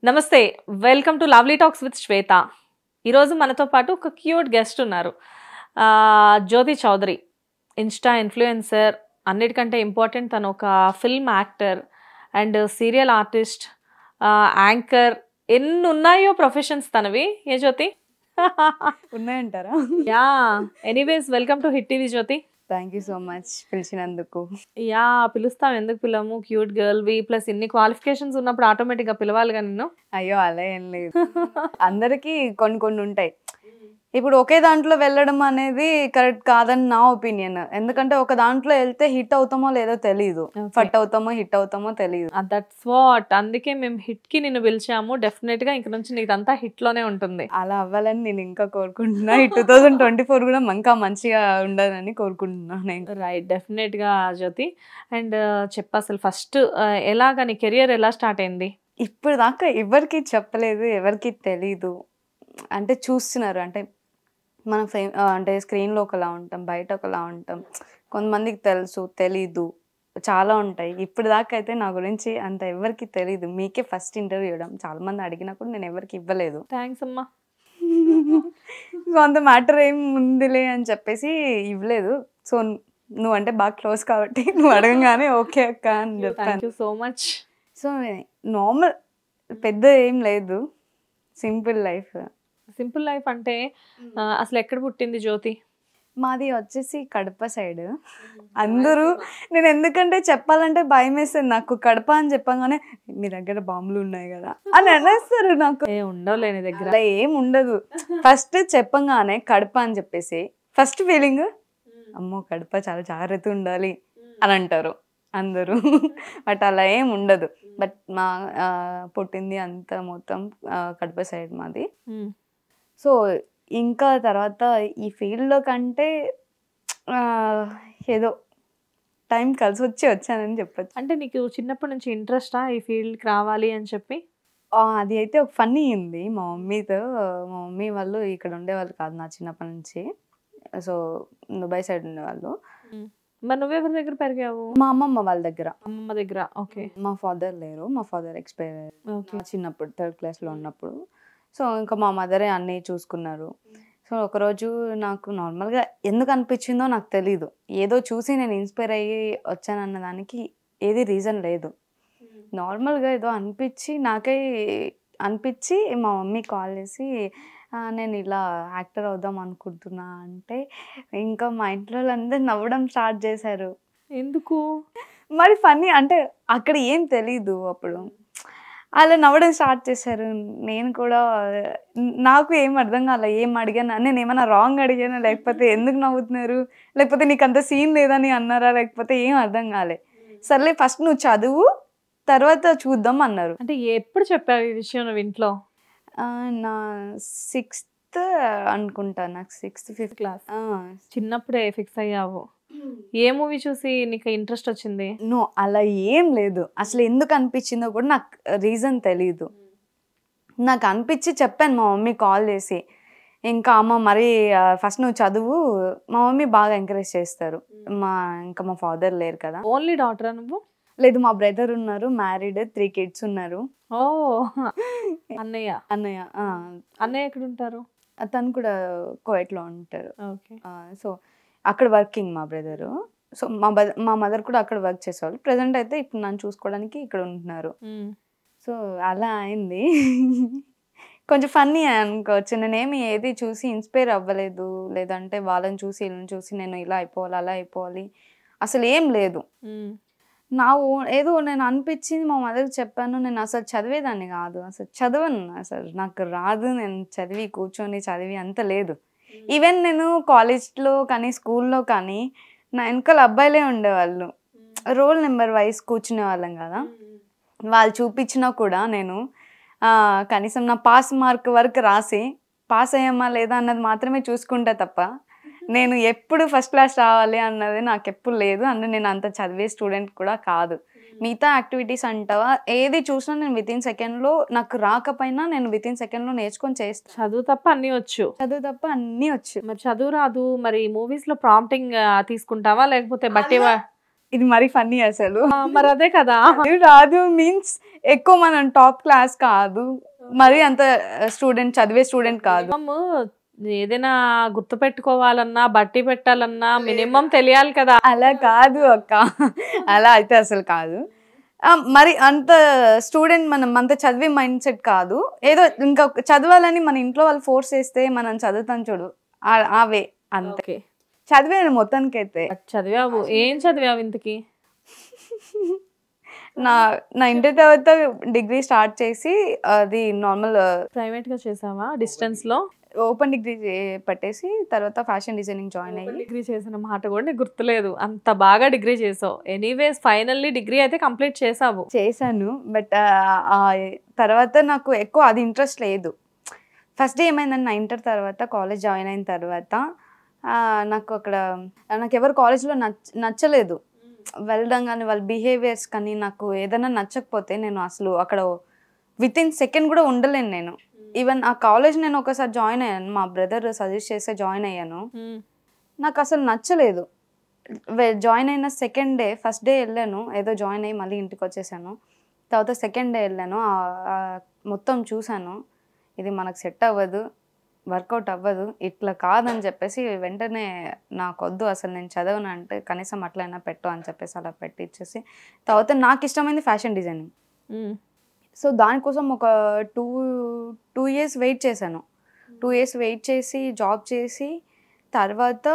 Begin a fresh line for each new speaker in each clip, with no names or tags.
నమస్తే, welcome to lovely talks with Shweta. ఈరోజు మనతో పాటు ఒక క్యూట్ గెస్ట్ ఉన్నారు, జ్యోతి చౌదరి. ఇన్స్టా ఇన్ఫ్లుయెన్సర్, అన్నిటికంటే ఇంపార్టెంట్ తను ఒక film actor and serial artist, anchor. ఎన్ని ఉన్నాయో ప్రొఫెషన్స్ తనవి. ఏ జ్యోతి?
ఉన్నాయంటారా?
Yeah, anyways welcome to hit TV Jyothi.
Thank you so much పిలిచినందుకు.
యా, పిలుస్తాం, ఎందుకు పిలము? క్యూట్ గర్ల్వి, ప్లస్ ఇన్ని క్వాలిఫికేషన్స్ ఉన్నప్పుడు ఆటోమేటిక్గా పిలవాలిగా నిన్ను.
అయ్యో అలా ఏం లేదు, అందరికీ కొన్ని కొన్ని ఉంటాయి. ఇప్పుడు ఒకే దాంట్లో వెళ్ళడం అనేది కరెక్ట్ కాదని నా ఒపీనియన్. ఎందుకంటే ఒక దాంట్లో వెళ్తే హిట్ అవుతామో లేదో తెలియదు, ఫట్ అవుతామో హిట్ అవుతామో తెలియదు.
దట్స్ వాట్, అందుకే మేము హిట్ కి నిన్ను పిలిచాము. డెఫినెట్ గా ఇంక నుంచి నీదంతా హిట్ లోనే ఉంటుంది.
అలా అవ్వాలని నేను ఇంకా కోరుకుంటున్నా. 2024 కూడా ఇంకా మంచిగా ఉండాలని కోరుకుంటున్నాను.
రైట్, డెఫినెట్ గా జ్యోతి. అండ్ చెప్పు, అసలు ఫస్ట్ ఎలాగా నీ కెరియర్ ఎలా స్టార్ట్ అయింది?
ఇప్పుడు దాకా ఎవరికి చెప్పలేదు, ఎవరికి తెలీదు. అంటే చూస్తున్నారు, అంటే మనం అంటే స్క్రీన్లో ఒకలా ఉంటాం, బయట ఒకలా ఉంటాం. కొంతమందికి తెలుసు, తెలీదు, చాలా ఉంటాయి. ఇప్పుడు దాకా అయితే నా గురించి అంత ఎవరికి తెలీదు. మీకే ఫస్ట్ ఇంటర్వ్యూ ఇవ్వడం. చాలా మంది అడిగినా కూడా నేను ఎవరికి ఇవ్వలేదు.
థ్యాంక్స్ అమ్మా.
సో అంత మ్యాటర్ ఏం ఉందిలే అని చెప్పేసి ఇవ్వలేదు. సో నువ్వంటే బాగా క్లోజ్ కాబట్టి నువ్వు అడగంగానే ఓకే అక్క అని చెప్పాను.
Thank you so much.
So normal, పెద్ద ఏం లేదు, సింపుల్ లైఫ్.
సింపుల్ లైఫ్ అంటే అసలు ఎక్కడ పుట్టింది జ్యోతి?
మాది వచ్చేసి కడప సైడ్. అందరూ, నేను ఎందుకంటే చెప్పాలంటే భయం వేస్తుంది నాకు. కడప అని చెప్పగానే మీ దగ్గర బాంబులు ఉన్నాయి కదా అని అనేస్తారు. నాకు
ఉండవులే నీ దగ్గర,
అలా ఏం ఉండదు. ఫస్ట్ చెప్పగానే కడప అని చెప్పేసి ఫస్ట్ ఫీలింగ్, అమ్మో కడప చాలా జాగ్రత్త ఉండాలి అని అంటారు అందరూ. బట్ అలా ఏం ఉండదు. బట్ మా పుట్టింది అంతా మొత్తం కడప సైడ్ మాది. సో ఇంకా తర్వాత ఈ ఫీల్డ్లో కంటే ఏదో టైం కలిసి వచ్చానని చెప్పచ్చు.
అంటే నీకు చిన్నప్పటి నుంచి ఇంట్రెస్టా ఈ ఫీల్డ్కి రావాలి అని చెప్పి?
అది అయితే ఒక ఫన్నీ ఉంది మా మమ్మీతో. మా మమ్మీ వాళ్ళు ఇక్కడ ఉండేవాళ్ళు కాదు నా చిన్నప్పటి నుంచి. సో దుబాయ్ సైడ్ ఉండేవాళ్ళు.
మరి నువ్వెవరి దగ్గర పెరిగావు?
మా అమ్మమ్మ వాళ్ళ దగ్గర.
అమ్మమ్మ దగ్గర. ఓకే.
మా ఫాదర్ లేరు, మా ఫాదర్ ఎక్స్పైర్ అయ్యారు చిన్నప్పుడు, 3rd క్లాస్లో ఉన్నప్పుడు. సో ఇంకా మా మదరే అన్నీ చూసుకున్నారు. సో ఒకరోజు నాకు నార్మల్గా ఎందుకు అనిపించిందో నాకు తెలీదు. ఏదో చూసి నేను ఇన్స్పైర్ అయ్యి వచ్చానన్న దానికి ఏది రీజన్ లేదు. నార్మల్గా ఏదో నాకే అనిపించి మా మమ్మీ కాల్ చేసి నేను ఇలా యాక్టర్ అవుదాం అనుకుంటున్నా అంటే ఇంకా మా ఇంట్లో అందరూ నవ్వడం స్టార్ట్ చేశారు.
ఎందుకు
మరి ఫన్నీ అంటే అక్కడ ఏం తెలీదు అప్పుడు. అలా నవ్వడం స్టార్ట్ చేశారు. నేను కూడా, నాకు ఏం అర్థం కాలే, ఏం అడిగాను, నేను ఏమైనా రాంగ్ అడిగానా, లేకపోతే ఎందుకు నవ్వుతున్నారు, లేకపోతే నీకు అంత సీన్ లేదని అన్నారా, లేకపోతే ఏం అర్థం కాలే. సర్లే ఫస్ట్ నువ్వు చదువు, తర్వాత చూద్దాం అన్నారు.
అంటే ఎప్పుడు చెప్పావు ఈ విషయం నువ్వు ఇంట్లో?
నా 6th అనుకుంటా, నాకు 6th 5th క్లాస్.
చిన్నప్పుడే ఫిక్స్ అయ్యావు. ఏ మూవీ చూసి నీకు ఇంట్రెస్ట్ వచ్చింది?
నో, అలా ఏం లేదు. అసలు ఎందుకు అనిపించిందో కూడా నాకు రీజన్ తెలీదు. నాకు అనిపించి చెప్పాను మా మమ్మీ కాల్ చేసి, ఇంకా అమ్మ మరి ఫస్ట్ నువ్వు చదువు. మా మమ్మీ బాగా ఎంకరేజ్ చేస్తారు. ఇంకా మా ఫాదర్ లేరు కదా.
ఓన్లీ డాటరా నువ్వు?
లేదు, మా బ్రదర్ ఉన్నారు, మ్యారీడ్, 3 kids ఉన్నారు.
ఓ, అన్నయ్య అన్నయ్య ఎక్కడ ఉంటారు?
తను కూడా కోయట్లో ఉంటారు.
ఓకే.
సో అక్కడ వర్కింగ్ మా బ్రదరు. సో మా మదర్ కూడా అక్కడ వర్క్ చేసేవాళ్ళు. ప్రజెంట్ అయితే ఇప్పుడు నన్ను చూసుకోవడానికి ఇక్కడ ఉంటున్నారు. సో అలా అయింది. కొంచెం ఫన్నీ అనుకోవచ్చు. నేనేమి ఏది చూసి ఇన్స్పైర్ అవ్వలేదు, లేదంటే వాళ్ళని చూసి వీళ్ళని చూసి నేను ఇలా అయిపోవాలి అలా అయిపోవాలి అసలు ఏం లేదు. ఏదో నేను అనిపించింది మా మదర్కి చెప్పాను. నేను అసలు చదివేదాన్ని కాదు, అసలు చదవను, అసలు నాకు రాదు. నేను చదివి అంత లేదు. ఈవెన్ నేను కాలేజ్లో కానీ స్కూల్లో కానీ నా వెనకాల అబ్బాయిలే ఉండేవాళ్ళు. రోల్ నెంబర్ వైజ్ కూర్చునే వాళ్ళం కదా. వాళ్ళు చూపించినా కూడా నేను కనీసం నా పాస్ మార్క్ వరకు రాసి పాస్ అయ్యామా లేదా అన్నది మాత్రమే చూసుకుంటా తప్ప నేను ఎప్పుడు ఫస్ట్ క్లాస్ రావాలి అన్నది నాకు ఎప్పుడు లేదు. అంటే నేను అంత చదివే స్టూడెంట్ కూడా కాదు. మిగతా యాక్టివిటీస్ అంటావా ఏది చూసినా నేను వితిన్ సెకండ్లో నాకు రాకపోయినా నేను వితిన్ సెకండ్లో నేర్చుకొని చేస్తాను.
చదువు తప్ప అన్నీ వచ్చు.
చదువు తప్ప అన్నీ వచ్చు.
మరి చదువు రాదు, మరి మూవీస్ లో ప్రాంప్టింగ్ తీసుకుంటావా లేకపోతే బట్టి
ఇది మరీ ఫన్నీ అసలు.
మరి అదే కదా,
రాదు మీన్స్ ఎక్కువ మనం టాప్ క్లాస్ కాదు, మరి అంత స్టూడెంట్ చదివే స్టూడెంట్ కాదు.
ఏదైనా గుర్తు పెట్టుకోవాలన్నా బట్టి పెట్టాలన్నా మినిమం తెలియాలి కదా.
అలా కాదు అక్క, అలా అయితే అసలు కాదు. మరి అంత స్టూడెంట్ మనం అంత చదివే మైండ్ సెట్ కాదు. ఏదో ఇంకా చదవాలని మన ఇంట్లో వాళ్ళు ఫోర్స్ చేస్తే మనం చదువుతాం చూడు, అవే అంతే. చదివాను మొత్తానికి అయితే.
చదివావు, ఏం చదివావు ఇంతకి?
నా ఇంటర్ తర్వాత డిగ్రీ స్టార్ట్ చేసి అది నార్మల్
ప్రైవేట్ గా చేసావా డిస్టెన్స్ లో?
ఓపెన్ డిగ్రీ పట్టేసి తర్వాత ఫ్యాషన్ డిజైనింగ్ జాయిన్ అయ్యి.
డిగ్రీ చేసిన మాట కూడా నీకు గుర్తులేదు, అంత బాగా డిగ్రీ చేసావు. ఎనీవేస్ ఫైనల్లీ డిగ్రీ అయితే కంప్లీట్ చేశాను. బట్ తర్వాత నాకు ఎక్కువ అది ఇంట్రెస్ట్ లేదు. ఫస్ట్ డే ఏమైందని, నా ఇంటర్ తర్వాత కాలేజ్ జాయిన్ అయిన తర్వాత నాకు అక్కడ నాకు ఎవరు కాలేజ్లో నచ్చలేదు. వెళ్ళడం కానీ వాళ్ళ బిహేవియర్స్ కానీ నాకు ఏదైనా నచ్చకపోతే నేను అసలు అక్కడ వితిన్ సెకండ్ కూడా ఉండలేను నేను. ఈవెన్ ఆ కాలేజ్ నేను ఒకసారి జాయిన్ అయ్యాను, మా బ్రదర్ సజెస్ట్ చేస్తే జాయిన్ అయ్యాను. నాకు అసలు నచ్చలేదు. జాయిన్ అయిన సెకండ్ డే, ఫస్ట్ డే వెళ్ళాను ఏదో జాయిన్ అయ్యి మళ్ళీ ఇంటికి వచ్చేసాను. తర్వాత సెకండ్ డే వెళ్ళాను, మొత్తం చూశాను, ఇది మనకు సెట్ అవ్వదు, వర్కౌట్ అవ్వదు, ఇట్లా కాదని చెప్పేసి వెంటనే నాకు వద్దు అసలు నేను చదవను అంటే కనీసం అట్లయినా పెట్టు అని చెప్పేసి అలా పెట్టిచ్చేసి తర్వాత నాకు ఇష్టమైంది ఫ్యాషన్ డిజైనింగ్. సో దానికోసం ఒక టూ ఇయర్స్ వెయిట్ చేశాను. 2 years వెయిట్ చేసి జాబ్ చేసి తర్వాత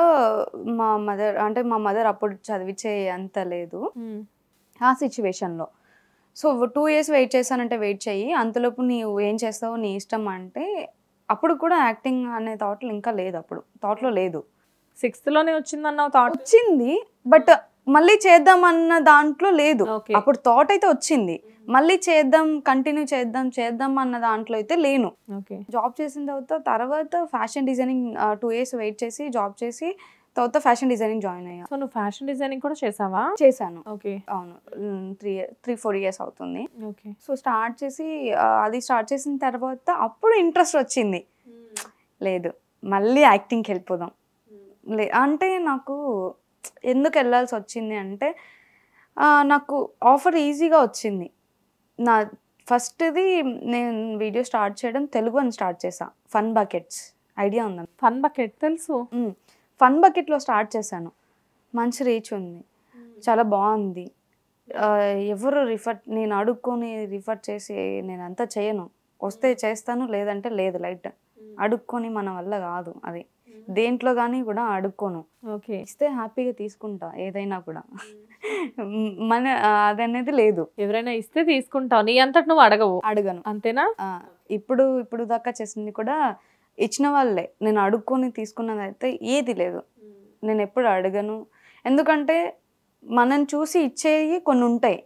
మా మదర్ అప్పుడు చదివించే అంత లేదు ఆ సిచ్యువేషన్లో. సో 2 years వెయిట్ చేశానంటే వెయిట్ చెయ్యి, అంతలోపు నీవు ఏం చేస్తావో నీ ఇష్టం అంటే. అప్పుడు కూడా యాక్టింగ్ అనే థాట్లో ఇంకా లేదు, అప్పుడు థాట్లో లేదు. 6th లోనే వచ్చిందన్నావు థాట్?
వచ్చింది బట్ మళ్ళీ చేద్దాం అన్న దాంట్లో లేదు. అప్పుడు థాట్ అయితే వచ్చింది, మళ్ళీ చేద్దాం కంటిన్యూ చేద్దాం అన్న దాంట్లో అయితే లేను. జాబ్ చేసిన తర్వాత ఫ్యాషన్ డిజైనింగ్ 2 years వెయిట్ చేసి జాబ్ చేసి తర్వాత ఫ్యాషన్ డిజైనింగ్ జాయిన్ అయ్యా.
సో నువ్వు ఫ్యాషన్ డిజైనింగ్ కూడా చేసావా?
చేశాను.
ఓకే,
అవును. 3-4 years అవుతుంది. సో స్టార్ట్ చేసిన తర్వాత అప్పుడు ఇంట్రెస్ట్ వచ్చింది, లేదు మళ్ళీ యాక్టింగ్కి వెళ్ళిపోదాం. అంటే నాకు ఎందుకు వెళ్ళాల్సి వచ్చింది అంటే నాకు ఆఫర్ ఈజీగా వచ్చింది. నా ఫస్ట్ది నేను వీడియో స్టార్ట్ చేయడం తెలుగు అని స్టార్ట్ చేసా, ఫన్ బకెట్స్ ఐడియా ఉందా?
ఫన్ బకెట్ తెలుసు.
ఫన్ బకెట్లో స్టార్ట్ చేశాను, మంచి రీచ్ ఉంది, చాలా బాగుంది. ఎవరు నేను అడుక్కొని రిఫర్ చేసి నేను అంతా చేయను, వస్తే చేస్తాను లేదంటే లేదు. లైట్ అడుక్కొని మన వల్ల కాదు, అది దేంట్లో కానీ కూడా అడుక్కోను. ఇస్తే హ్యాపీగా తీసుకుంటా ఏదైనా కూడా, మన అదనేది లేదు.
ఎవరైనా ఇస్తే తీసుకుంటావు, నీ అంతటి నువ్వు అడగను, అంతేనా?
ఇప్పుడు దాకా చేసింది కూడా ఇచ్చిన వాళ్ళే, నేను అడుక్కొని తీసుకున్నది అయితే ఏది లేదు. నేను ఎప్పుడు అడగను, ఎందుకంటే మనం చూసి ఇచ్చేవి కొన్ని ఉంటాయి,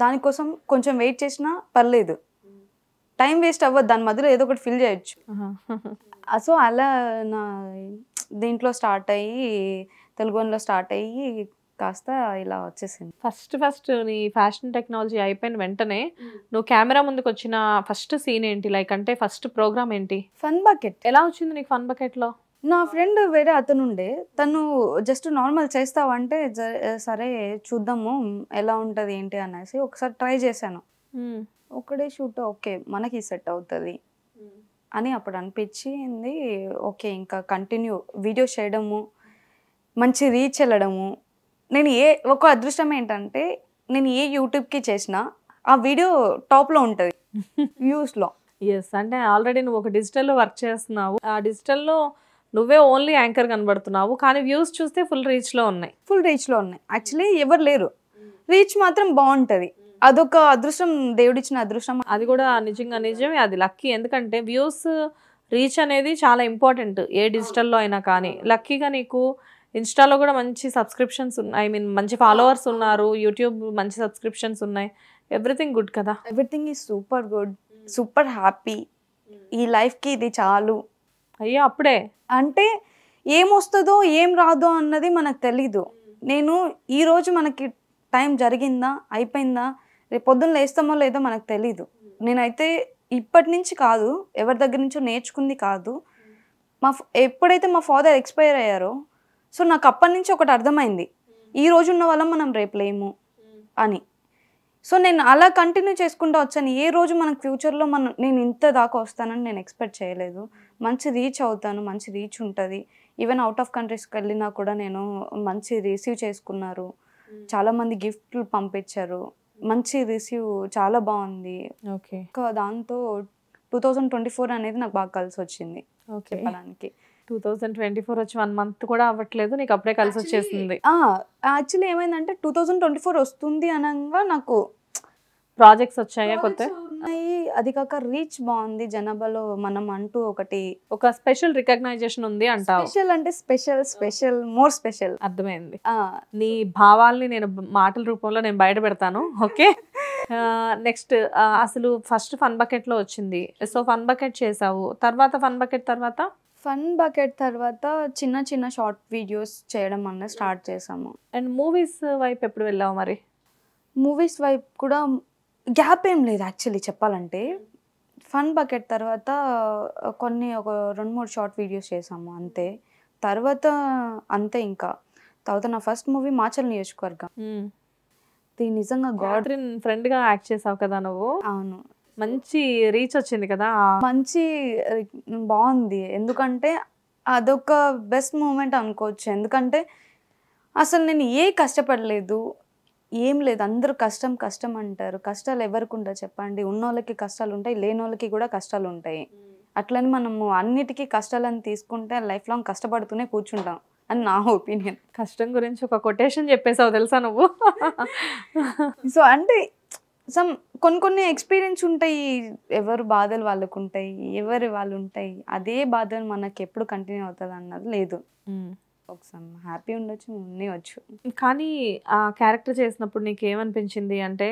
దానికోసం కొంచెం వెయిట్ చేసినా పర్లేదు, టైం వేస్ట్ అవ్వదు, దాని మధ్యలో ఏదో ఒకటి ఫిల్ చేయొచ్చు. సో అలా నా దీంట్లో స్టార్ట్ అయ్యి తెలుగులో స్టార్ట్ అయ్యి కాస్త ఇలా వచ్చేసింది.
ఫస్ట్ నీ ఫ్యాషన్ టెక్నాలజీ అయిపోయిన వెంటనే నువ్వు కెమెరా ముందుకు వచ్చిన ఫస్ట్ సీన్ ఏంటి? లైక్ అంటే ఫస్ట్ ప్రోగ్రామ్ ఏంటి?
Fun bucket.
ఎలా వచ్చింది నీకు ఫన్ బకెట్ లో?
నా ఫ్రెండ్ వేరే అతను ఉండే, తను జస్ట్ నార్మల్ చేస్తావంటే సరే చూద్దాము ఎలా ఉంటుంది ఏంటి అనేసి ఒకసారి ట్రై చేశాను. ఒకడే షూట్ ఓకే మనకి సెట్ అవుతుంది అని అప్పుడు అనిపించింది. ఓకే ఇంకా కంటిన్యూ వీడియో చేయడము, మంచి రీచ్ వెళ్ళడము. నేను ఒక అదృష్టం ఏంటంటే నేను ఏ యూట్యూబ్కి చేసినా ఆ వీడియో టాప్లో ఉంటుంది వ్యూస్లో.
ఎస్, అంటే ఆల్రెడీ నువ్వు ఒక డిజిటల్లో వర్క్ చేస్తున్నావు, ఆ డిజిటల్లో నువ్వే ఓన్లీ యాంకర్ కనబడుతున్నావు, కానీ వ్యూస్ చూస్తే ఫుల్ రీచ్లో ఉన్నాయి.
యాక్చువల్లీ ఎవరు లేరు, రీచ్ మాత్రం బాగుంటుంది. అదొక అదృష్టం, దేవుడిచ్చిన అదృష్టం.
అది కూడా నిజమే, అది లక్కీ. ఎందుకంటే వ్యూస్ రీచ్ అనేది చాలా ఇంపార్టెంట్ ఏ డిజిటల్లో అయినా. కానీ లక్కీగా నీకు ఇన్స్టాలో కూడా మంచి సబ్స్క్రిప్షన్స్ ఉన్నాయి, మంచి ఫాలోవర్స్ ఉన్నారు, యూట్యూబ్ మంచి సబ్స్క్రిప్షన్స్ ఉన్నాయి. ఎవ్రీథింగ్ గుడ్ కదా?
Everything is super good, super happy. ఈ లైఫ్కి ఇది చాలు.
అయ్యో అప్పుడే
అంటే ఏమొస్తుందో ఏం రాదో అన్నది మనకు తెలీదు. నేను ఈరోజు మనకి టైం జరిగిందా, అయిపోయిందా, రేపు పొద్దున్న లేస్తామో లేదో మనకు తెలీదు. నేనైతే ఇప్పటి నుంచి కాదు, ఎవరి దగ్గర నుంచో నేర్చుకుంది కాదు, ఎప్పుడైతే మా ఫాదర్ ఎక్స్పైర్ అయ్యారో సో నాకు అప్పటి నుంచి ఒకటి అర్థమైంది, ఈ రోజు ఉన్న వాళ్ళం మనం రేపు లేము అని. సో నేను అలా కంటిన్యూ చేసుకుంటూ వచ్చాను. ఏ రోజు మనకు ఫ్యూచర్లో నేను ఇంత దాకా వస్తానని నేను ఎక్స్పెక్ట్ చేయలేదు. మంచి రీచ్ అవుతాను, మంచి రీచ్ ఉంటుంది. ఈవెన్ అవుట్ ఆఫ్ కంట్రీస్కి వెళ్ళినా కూడా నేను మంచి రిసీవ్ చేసుకున్నారు, చాలామంది గిఫ్ట్లు పంపించారు, మంచి రిసీవ్, చాలా బాగుంది.
ఓకే.
దాంతో 2024 అనేది నాకు బాగా కలిసి వచ్చింది చెప్పడానికి.
2024 వచ్చి 1 month కూడా అవ్వట్లేదు, నీకు అప్పుడే కలిసి వచ్చేసింది.
యాక్చువల్లీ ఏమైందంటే 2024 వస్తుంది అనగా నాకు
ప్రాజెక్ట్స్ వచ్చాయా కొత్త?
ఉన్నాయి, అది కాక రీచ్ బాగుంది జనాభాలో, మనం అంటూ
ఒక స్పెషల్ రికగ్నైజేషన్ ఉంది అంటావు.
స్పెషల్ అంటే స్పెషల్ మోర్ స్పెషల్.
అర్థమైంది. నీ భావాల్ని నేను మాటల రూపంలో నేను బయట పెడతాను. ఓకే. నెక్స్ట్ అసలు ఫస్ట్ ఫన్ బకెట్ లో వచ్చింది. సో ఫన్ బకెట్ చేసావు, తర్వాత ఫన్ బకెట్ తర్వాత చిన్న చిన్న షార్ట్ వీడియోస్ చేయడం అన్నది స్టార్ట్ చేసాము. అండ్ మూవీస్ వైపు ఎప్పుడు వెళ్ళావు మరి?
మూవీస్ వైపు కూడా గ్యాప్ ఏం లేదు యాక్చువల్లీ చెప్పాలంటే. ఫన్ బకెట్ తర్వాత ఒక 2-3 షార్ట్ వీడియోస్ చేసాము అంతే. తర్వాత అంతే. ఇంకా తర్వాత నా ఫస్ట్ మూవీ మాచల్ నియోజకవర్గం. నిజంగా గాడ్రిన్
ఫ్రెండ్ గా యాక్ట్ చేసావు కదా నువ్వు?
అవును.
మంచి రీచ్ వచ్చింది కదా.
మంచి బాగుంది, ఎందుకంటే అదొక బెస్ట్ మూమెంట్ అనుకోవచ్చు. ఎందుకంటే అసలు నేను కష్టపడలేదు, ఏం లేదు. అందరూ కష్టం అంటారు. కష్టాలు ఎవరికి ఉండవు చెప్పండి? ఉన్నోళ్ళకి కష్టాలు ఉంటాయి, లేనోళ్ళకి కూడా కష్టాలు ఉంటాయి. అట్లని మనము అన్నిటికీ కష్టాలను తీసుకుంటే లైఫ్ లాంగ్ కష్టపడుతూనే కూర్చుంటాం అని నా ఒపీనియన్.
కష్టం గురించి ఒక కొటేషన్ చెప్పేసావు తెలుసా నువ్వు?
సో అంటే కొన్ని ఎక్స్పీరియన్స్ ఉంటాయి, ఎవరు బాధలు వాళ్ళకు ఉంటాయి, ఎవరి వాళ్ళు ఉంటాయి. అదే బాధలు మనకి ఎప్పుడు కంటిన్యూ అవుతుంది అన్నది లేదు. ఒకసారి హ్యాపీ ఉండొచ్చు, ఉండవచ్చు.
కానీ ఆ క్యారెక్టర్ చేసినప్పుడు నీకు ఏమనిపించింది అంటే,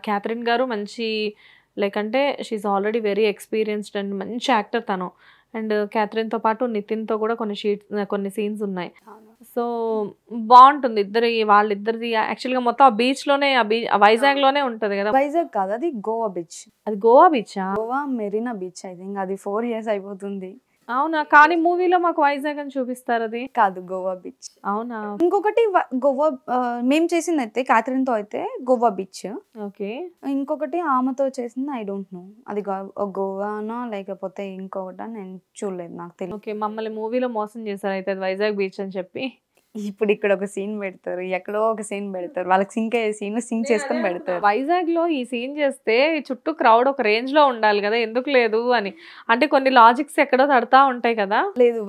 క్యాథరిన్ గారు మంచి లైక్ అంటే she already very experienced and మంచి యాక్టర్ తను. అండ్ క్యాథరిన్తో పాటు నితిన్తో కూడా కొన్ని సీన్స్ ఉన్నాయి. సో బాగుంటుంది వాళ్ళిద్దరిది. యాక్చువల్గా మొత్తం ఆ బీచ్లోనే, వైజాగ్ లోనే ఉంటుంది కదా.
వైజాగ్ కాదు, అది గోవా బీచ్.
అది గోవా బీచా?
Goa Marina beach. I think అది 4 years అయిపోతుంది.
అవునా? కానీ మూవీలో మాకు వైజాగ్ అని చూపిస్తారు. అది
కాదు, గోవా బీచ్.
అవునా?
ఇంకొకటి గోవా మేము చేసింది అయితే క్యాథరిన్ తో అయితే గోవా బీచ్.
ఓకే.
ఇంకొకటి ఆమెతో చేసింది ఐ డోంట్ నో, అది గోవానా లేకపోతే ఇంకొకటి నేను చూడలేదు, నాకు తెలియదు.
ఓకే, మమ్మల్ని మూవీలో మోసం చేశారు అయితే వైజాగ్ బీచ్ అని చెప్పి.
ఇప్పుడు ఇక్కడ ఒక సీన్ పెడతారు, ఎక్కడో ఒక సీన్ పెడతారు, వాళ్ళకి సింక్ అయ్యే సీన్ సింక్ చేసుకొని పెడతారు.
వైజాగ్ లో ఈ సీన్ చేస్తే చుట్టూ క్రౌడ్ ఒక రేంజ్ లో ఉండాలి కదా, ఎందుకు లేదు అని. అంటే కొన్ని లాజిక్స్ ఎక్కడో తడతా ఉంటాయి కదా.
లేదు,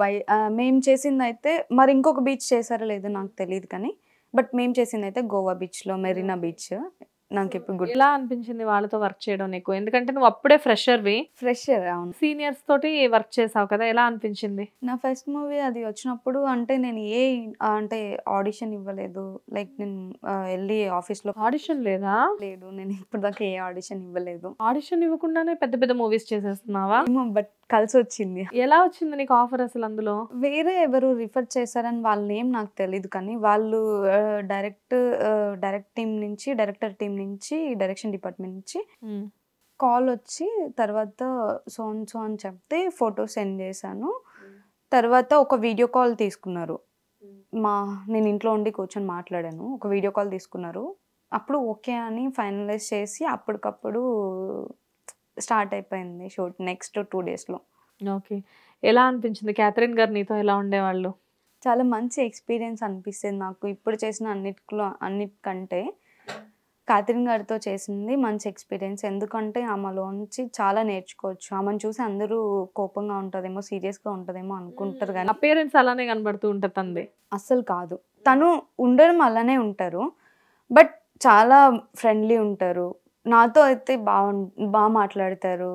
మేము చేసింది అయితే మరి ఇంకొక బీచ్ చేశారో లేదో నాకు తెలియదు కానీ, బట్ మేము చేసింది అయితే గోవా బీచ్ లో మెరీనా బీచ్. నాకు ఇప్పుడు
ఎలా అనిపించింది వాళ్ళతో వర్క్ చేయడం నీకు? ఎందుకంటే నువ్వు అప్పుడే ఫ్రెషర్.
అవును.
సీనియర్స్ తోటి వర్క్ చేసావు కదా, ఎలా అనిపించింది?
నా ఫస్ట్ మూవీ అది వచ్చినప్పుడు అంటే నేను అంటే ఆడిషన్ ఇవ్వలేదు. లైక్ నేను వెళ్ళి ఆఫీస్లో.
ఆడిషన్ లేదా?
లేదు, నేను ఇప్పుడు దాకా ఏ ఆడిషన్ ఇవ్వలేదు.
ఆడిషన్ ఇవ్వకుండానే పెద్ద పెద్ద మూవీస్ చేసేస్తున్నావా?
బట్ కలిసి వచ్చింది.
ఎలా వచ్చింది నీకు ఆఫర్ అసలు? అందులో
వేరే ఎవరు రిఫర్ చేశారని వాళ్ళ నేమ్ నాకు తెలియదు, కానీ వాళ్ళు డైరెక్టర్ టీం నుంచి డైరెక్షన్ డిపార్ట్మెంట్ నుంచి కాల్ వచ్చి తర్వాత సో అని చెప్తే ఫోటో సెండ్ చేశాను. తర్వాత ఒక వీడియో కాల్ తీసుకున్నారు. నేను ఇంట్లో ఉండి కూర్చొని మాట్లాడాను, ఒక వీడియో కాల్ తీసుకున్నారు. అప్పుడు ఓకే అని ఫైనలైజ్ చేసి అప్పటికప్పుడు స్టార్ట్ అయిపోయింది షూట్ నెక్స్ట్ 2 daysలో.
ఓకే. ఎలా అనిపించింది? క్యాథరిన్ గారు నీతో ఎలా ఉండేవాళ్ళు?
చాలా మంచి ఎక్స్పీరియన్స్ అనిపిస్తుంది నాకు. ఇప్పుడు చేసిన అన్నిటికంటే క్యాథరిన్ గారితో చేసింది మంచి ఎక్స్పీరియన్స్. ఎందుకంటే ఆమెలోంచి చాలా నేర్చుకోవచ్చు. ఆమెను చూసి అందరూ కోపంగా ఉంటుందేమో, సీరియస్గా ఉంటుందేమో అనుకుంటారు, కానీ
అపియరెన్స్ అలానే కనబడుతూ ఉంటుంది తనది.
అస్సలు కాదు, తను ఉండడం అలానే ఉంటారు, బట్ చాలా ఫ్రెండ్లీ ఉంటారు. నాతో అయితే బాగా మాట్లాడతారు.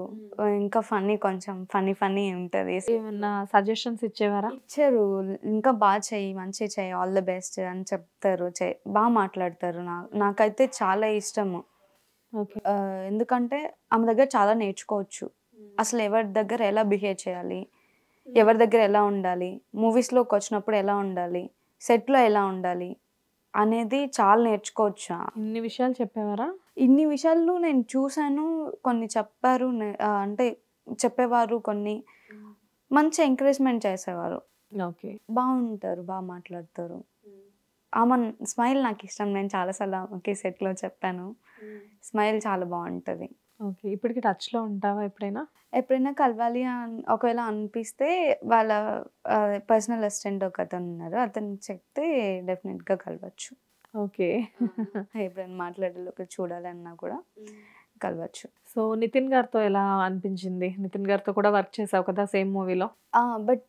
ఇంకా కొంచెం ఫన్నీ ఉంటుంది.
ఏమన్నా సజెషన్స్ ఇచ్చేవారా?
ఇచ్చారు. ఇంకా బాగా చెయ్యి, మంచిగా చెయ్యి, ఆల్ ద బెస్ట్ అని చెప్తారు. బాగా మాట్లాడతారు. నాకైతే చాలా ఇష్టము. ఎందుకంటే ఆమె దగ్గర చాలా నేర్చుకోవచ్చు. అసలు ఎవరి దగ్గర ఎలా బిహేవ్ చేయాలి, ఎవరి దగ్గర ఎలా ఉండాలి, మూవీస్లోకి వచ్చినప్పుడు ఎలా ఉండాలి, సెట్లో ఎలా ఉండాలి, అనేది చాలా నేర్చుకోవచ్చు.
ఇన్ని విషయాలు చెప్పేవారా?
ఇన్ని విషయాలు నేను చూసాను. కొన్ని చెప్పారు. అంటే చెప్పేవారు కొన్ని. మంచి ఎంకరేజ్‌మెంట్ చేసేవారు.
ఓకే.
బావుంటారు. మాట్లాడతారు. ఆమె స్మైల్ నాకిష్టం. నేను చాలా సార్లు ఆమెకి సెట్‌లో చెప్పాను. స్మైల్ చాలా బావుంటది.
ఓకే. ఇప్పటికి టచ్‌లో ఉంటావా ఎప్పుడైనా?
ఎప్పుడైనా కలవాలి ఒకవేళ అనిపిస్తే వాళ్ళ పర్సనల్ అసిస్టెంట్ ఒకతనున్నారు. అతనికి చెప్తే డెఫినిట్‌గా కలవచ్చు.
ఓకే.
ఎప్పుడైనా మాట్లాడాలి, చూడాలన్నా కూడా కలవచ్చు.
సో, నితిన్ గారితో ఎలా అనిపించింది? నితిన్ గారితో కూడా వర్క్ చేసావు కదా సేమ్ మూవీలో.
బట్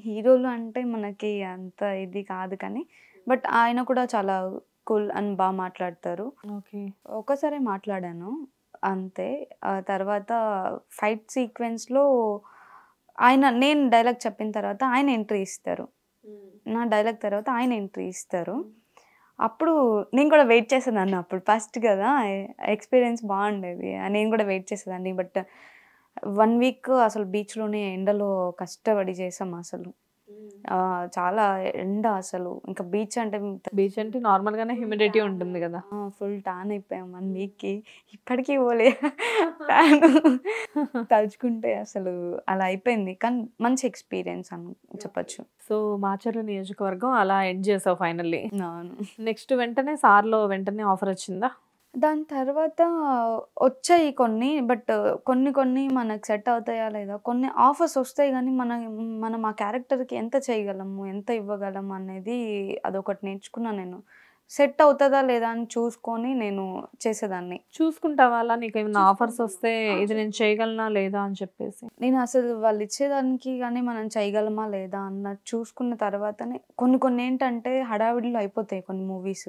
హీరోలు అంటే మనకి అంత ఇది కాదు కానీ, బట్ ఆయన కూడా చాలా కూల్ అండ్ మాట్లాడతారు.
ఓకే.
ఒక్కసారే మాట్లాడాను అంతే. తర్వాత ఫైట్ సీక్వెన్స్‌లో నేను డైలాగ్ చెప్పిన తర్వాత ఆయన ఎంట్రీ ఇస్తారు. నా డైలాగ్ తర్వాత ఆయన ఎంట్రీ ఇస్తారు. అప్పుడు నేను కూడా వెయిట్ చేసేదాన్ని. అప్పుడు ఫస్ట్ కదా, ఎక్స్‌పీరియన్స్ బాగుండేది. నేను కూడా వెయిట్ చేసేదాన్ని. బట్ 1 వీక్ అసలు బీచ్‌లోనే ఎండలో కష్టపడి చేసాం అసలు. చాలా ఎండ అసలు. ఇంకా బీచ్ అంటే
నార్మల్‌గానే హ్యూమిడిటీ ఉంటుంది కదా!
ఫుల్ టాన్ అయిపోయాం 1 వీక్‌కి. ఇప్పటికి పోలే టాను. తలుచుకుంటే అసలు అలా అయిపోయింది. కానీ మంచి ఎక్స్‌పీరియన్స్ అని చెప్పొచ్చు.
సో, మాచర్ల నియోజకవర్గం అలా ఎండ్ చేసావు ఫైనల్లీ.
అవును.
నెక్స్ట్ వెంటనే సార్‌లో వెంటనే ఆఫర్ వచ్చిందా?
దాని తర్వాత వచ్చాయి కొన్ని. బట్ కొన్ని మనకు సెట్ అవుతాయా లేదా? కొన్ని ఆఫర్స్ వస్తాయి గానీ, మనం ఆ క్యారెక్టర్‌కి ఎంత చేయగలము, ఎంత ఇవ్వగలము అనేది అదొకటి నేర్చుకున్నా నేను. సెట్ అవుతదా లేదా అని చూసుకొని నేను చేసేదాన్ని.
చూసుకుంటావా అలా నీకేమైనా ఆఫర్స్ వస్తే ఇది నేను చేయగలనా లేదా అని చెప్పేసి?
నేను అసలు వాళ్ళు ఇచ్చేదానికి గానీ మనం చేయగలమా లేదా అన్నది చూసుకున్న తర్వాతనే కొన్ని ఏంటంటే హడావిడిలో అయిపోతాయి కొన్ని మూవీస్.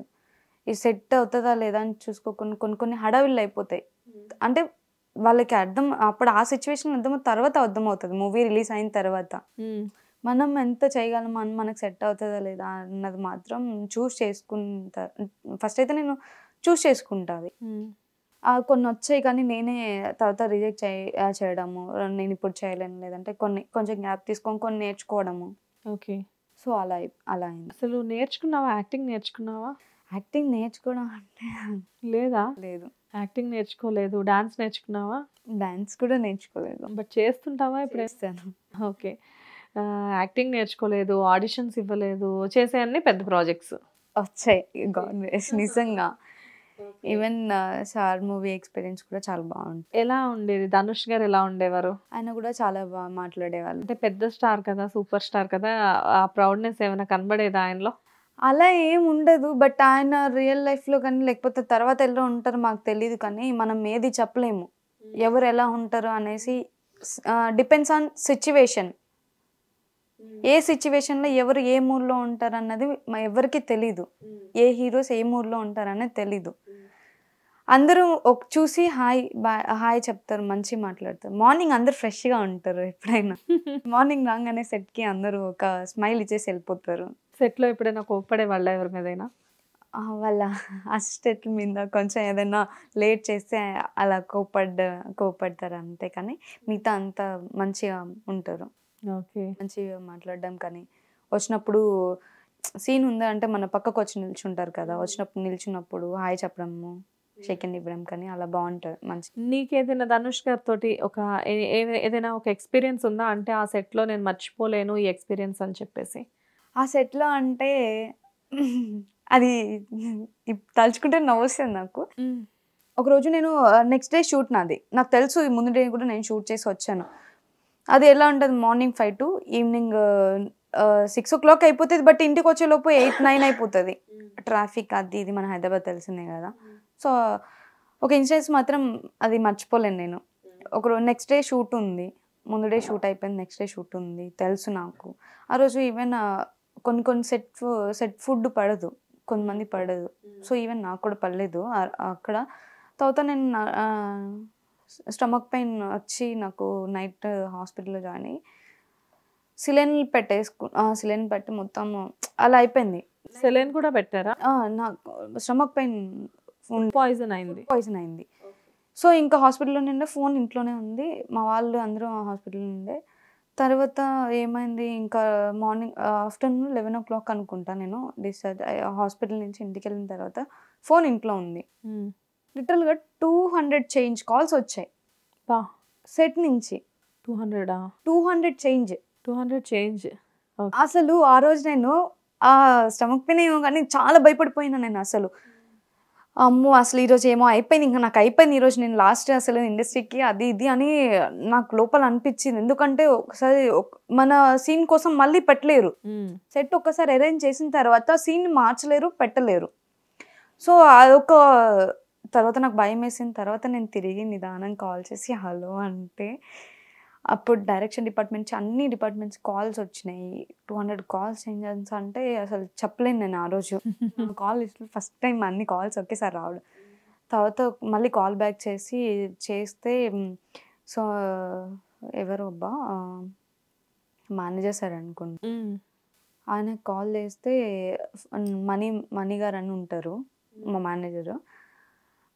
ఇది సెట్ అవుతదా లేదా అని చూసుకోకుండా కొన్ని హడావిడిలో అయిపోతాయి. అంటే వాళ్ళకి అప్పుడు ఆ సిట్యుయేషన్ తర్వాత అర్థమవుతది మూవీ రిలీజ్ అయిన తర్వాత. మనం ఎంత చేయగలమా అని మనకు సెట్ అవుతదా లేదా అన్నది మాత్రం ఫస్ట్ అయితే నేను చూస్ చేసుకుంటా అది. కొన్ని వచ్చాయి కానీ నేనే తర్వాత రిజెక్ట్ చేయడము. నేను ఇప్పుడు చేయలేను, లేదంటే కొంచెం గ్యాప్ తీసుకొని కొన్ని నేర్చుకోవడము.
ఓకే.
సో అలా అయింది.
అసలు నేర్చుకున్నావా? యాక్టింగ్ నేర్చుకున్నావా?
యాక్టింగ్ నేర్చుకోవడం అంటే
లేదా?
లేదు.
యాక్టింగ్ నేర్చుకోలేదు. డాన్స్ నేర్చుకున్నావా?
డాన్స్ కూడా నేర్చుకోలేదు.
బట్ చేస్తుంటావా ఇప్పుడే?
చేస్తాను.
ఓకే. యాక్టింగ్ నేర్చుకోలేదు, ఆడిషన్స్ ఇవ్వలేదు, చేసేయన్నీ పెద్ద ప్రాజెక్ట్స్.
వచ్చాయి. గాడ్ గ్రేస్ నిజంగా. ఈవెన్ సార్ మూవీ ఎక్స్‌పీరియన్స్ కూడా చాలా బాగుంది.
ఎలా ఉండేది? ధనుష్ గారు ఎలా ఉండేవారు?
ఆయన కూడా చాలా బాగా మాట్లాడేవాళ్ళు.
అంటే పెద్ద స్టార్ కదా, సూపర్ స్టార్ కదా, ఆ ప్రౌడ్‌నెస్ ఏమైనా కనబడేదా ఆయనలో?
అలా ఏం ఉండదు. బట్ ఆయన రియల్ లైఫ్‌లో కానీ, లేకపోతే తర్వాత ఎలా ఉంటారో మాకు తెలీదు కానీ, మనం ఏది చెప్పలేము. ఎవరు ఎలా ఉంటారు అనేసి డిపెండ్స్ ఆన్ సిట్యుయేషన్. ఏ సిట్యుయేషన్‌లో ఎవరు ఏ మూడ్‌లో ఉంటారన్నది ఎవ్వరికీ తెలీదు. ఏ హీరోస్ ఏ మూడ్‌లో ఉంటారనేది తెలీదు. అందరూ చూసి హాయ్ చెప్తారు, మంచిగా మాట్లాడతారు. మార్నింగ్ అందరూ ఫ్రెష్‌గా ఉంటారు ఎప్పుడైనా. మార్నింగ్ రాంగానే సెట్‌కి అందరూ ఒక స్మైల్ ఇచ్చేసి వెళ్ళిపోతారు.
సెట్‌లో ఎప్పుడైనా కోప్పడేవాళ్ళా ఎవరి మీదైనా?
వాళ్ళ అసిస్టెంట్ల మీద కొంచెం ఏదైనా లేట్ చేస్తే అలా కోప్పడతారు అంతే కానీ, మిగతా అంతా మంచిగా ఉంటారు.
ఓకే.
మంచిగా మాట్లాడడం కానీ, వచ్చినప్పుడు సీన్ ఉందా అంటే మన పక్కకు వచ్చి నిల్చుంటారు కదా! వచ్చినప్పుడు నిల్చున్నప్పుడు హాయ్ చెప్పడము, షేక్ హ్యాండ్ ఇవ్వడం కానీ అలా బావుంటది.
నీకేదైనా ధనుష్ గారితోటి ఒక ఏదైనా ఒక ఎక్స్‌పీరియన్స్ ఉందా? అంటే ఆ సెట్‌లో నేను మర్చిపోలేను ఈ ఎక్స్‌పీరియన్స్ అని చెప్పేసి.
ఆ సెట్‌లో అంటే అది తలుచుకుంటే నవ్వొస్తుంది నాకు. ఒకరోజు నేను నెక్స్ట్ డే షూట్ నాది. నాకు తెలుసు ముందు డే కూడా నేను షూట్ చేసి వచ్చాను. అది ఎలా ఉంటది, మార్నింగ్ 5 to ఈవినింగ్ 6:00 అయిపోతది. బట్ ఇంటికొచ్చేలోపు 8, 9 అయిపోతది. ట్రాఫిక్ అది ఇది మన హైదరాబాద్ తెలిసిందే కదా! సో, ఒక ఇన్సిడెన్స్ మాత్రం అది మర్చిపోలేను నేను. నెక్స్ట్ డే షూట్ ఉంది. ముందు డే షూట్ అయిపోయింది. నెక్స్ట్ డే షూట్ ఉంది. తెలుసు నాకు. ఆ రోజు ఈవెన్ కొన్ని సెట్ ఫుడ్ పడదు. కొంతమంది పడదు. సో, ఈవెన్ నాకు కూడా పడలేదు అక్కడ. తర్వాత నేను స్టమక్ పెయిన్ వచ్చి నాకు నైట్ హాస్పిటల్‌లో జాయిన్ అయ్యి సిలైన్ పెట్టి మొత్తం అలా అయిపోయింది.
సెలైన్ కూడా పెట్టారా?
నాకు స్టమక్ పెయిన్
పాయిజన్
అయింది. సో, ఇంకా హాస్పిటల్‌లోనే ఉండే, ఫోన్ ఇంట్లోనే ఉంది. మా వాళ్ళు అందరూ హాస్పిటల్‌లో ఉండే. తర్వాత ఏమైంది ఇంకా మార్నింగ్ ఆఫ్టర్నూన్ 11:00 అనుకుంటా నేను డిశ్చార్జ్ హాస్పిటల్ నుంచి ఇంటికి వెళ్ళిన తర్వాత ఫోన్ ఇంట్లో ఉంది. లిటరల్గా 200 చేంజ్ కాల్స్ వచ్చాయి సెట్ నుంచి. 200 చేంజ్
200 చేంజ్.
అసలు ఆ రోజు నేను ఆ స్టమక్ పెయిన్ ఏమో కానీ చాలా భయపడిపోయినా నేను. అసలు అమ్మో అసలు ఈరోజు ఏమో అయిపోయింది, ఇంకా నాకు అయిపోయింది ఈరోజు, నేను లాస్ట్ అసలు ఇండస్ట్రీకి అది ఇది అని నాకు లోపల అనిపించింది. ఎందుకంటే ఒకసారి మన సీన్ కోసం మళ్ళీ పెట్టలేరు, సెట్ ఒక్కసారి అరేంజ్ చేసిన తర్వాత సీన్ మార్చలేరు, పెట్టలేరు. సో అదొక తర్వాత నాకు భయం వేసిన తర్వాత నేను తిరిగి నిదానం కాల్ చేసి హలో అంటే అప్పుడు డైరెక్షన్ డిపార్ట్మెంట్ నుంచి అన్ని డిపార్ట్మెంట్స్ కాల్స్ వచ్చినాయి. 200 కాల్స్ చేంజెస్ అంటే అసలు చెప్పలేను నేను ఆ రోజు. కాల్ ఫస్ట్ టైం అన్ని కాల్స్ ఒకేసారి రావడం. తర్వాత మళ్ళీ కాల్ బ్యాక్ చేస్తే సో ఎవరు అబ్బా మేనేజర్ సార్ అనుకుంటా, ఆయన కాల్ చేస్తే మణి గారు అని ఉంటారు మా మేనేజరు,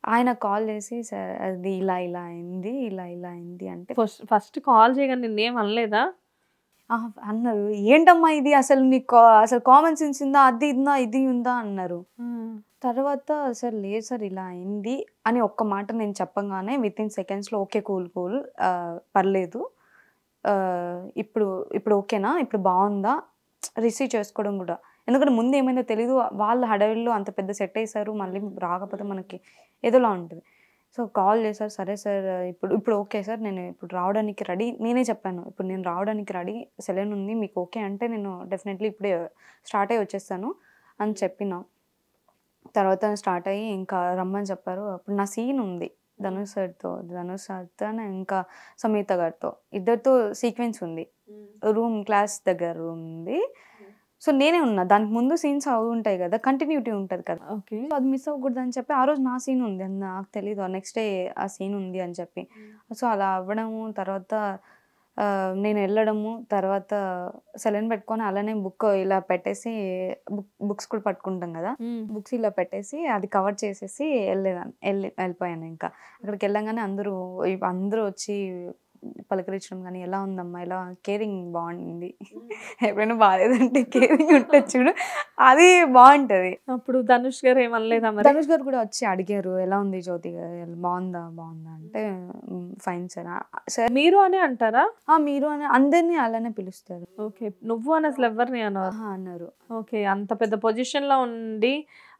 ఆయన కాల్ చేసి సార్ అది ఇలా ఇలా అయింది, ఇలా ఇలా అయింది అంటే
ఫస్ట్ కాల్ చేయగానే నిన్నేం అనలేదా?
అన్నారు. ఏంటమ్మా ఇది, అసలు నీకు అసలు కామన్ సెన్స్ ఉందా, అది ఉందా ఇది ఉందా అన్నారు. తర్వాత సార్ లేదు సార్ ఇలా అయింది అని ఒక్క మాట నేను చెప్పగానే వితిన్ సెకండ్స్లో ఓకే కూల్ పర్లేదు, ఇప్పుడు ఓకేనా, ఇప్పుడు బాగుందా, రిసీవ్ చేసుకోవడం కూడా. ఎందుకంటే ముందు ఏమైందో తెలీదు, వాళ్ళ హడావిడిలో అంత పెద్ద సెట్ అయ్యారు, మళ్ళీ రాకపోతే మనకి ఏదోలా ఉంటుంది. సో కాల్ చేశారు, సరే సార్ ఇప్పుడు ఓకే సార్, నేను ఇప్పుడు రావడానికి రెడీ, నేనే చెప్పాను ఇప్పుడు నేను రావడానికి రెడీ, సెలైన్ ఉంది, మీకు ఓకే అంటే నేను డెఫినెట్లీ ఇప్పుడే స్టార్ట్ అయ్యి వచ్చేస్తాను అని చెప్పిన. తర్వాత స్టార్ట్ అయ్యి ఇంకా రమ్మని చెప్పారు. అప్పుడు నా సీన్ ఉంది ధనుష్ సార్తో ఇంకా సమీత గారితో, ఇద్దరితో సీక్వెన్స్ ఉంది, క్లాస్ దగ్గర ఉంది. సో నేనే ఉన్నా, దానికి ముందు సీన్స్ అవి ఉంటాయి కదా, కంటిన్యూటీ ఉంటుంది కదా,
ఓకే
అది మిస్ అవ్వకూడదు అని చెప్పి ఆ రోజు నా సీన్ ఉంది అని నాకు తెలీదు, నెక్స్ట్ డే ఆ సీన్ ఉంది అని చెప్పి. సో అలా అవ్వడము, తర్వాత నేను వెళ్ళడము, తర్వాత సెలైన్ పెట్టుకొని అలానే బుక్ ఇలా పెట్టేసి, బుక్స్ కూడా పట్టుకుంటాం కదా, బుక్స్ ఇలా పెట్టేసి అది కవర్ చేసేసి వెళ్ళిపోయాను. ఇంకా అక్కడికి వెళ్ళగానే అందరూ వచ్చి పలకరించడం కానీ, ఎలా ఉందమ్మా, ఎలా కేరింగ్ బాగుంది, ఎప్పుడైనా బాగాలేదంటే కేరింగ్ ఉంటుంది చూడు, అది బాగుంటది.
అప్పుడు ధనుష్ గారు ఏమనలేదా?
ధనుష్ గారు కూడా వచ్చి అడిగారు, ఎలా ఉంది జ్యోతి గారు, బాగుందా అంటే ఫైన్ సార్. సార్
మీరు అని అంటారా?
మీరు అని అందరినీ అలానే పిలుస్తారు.
ఓకే, నువ్వు అని అసలు ఎవరిని
అన్నారు.
ఓకే, అంత పెద్ద పొజిషన్ లో ఉండి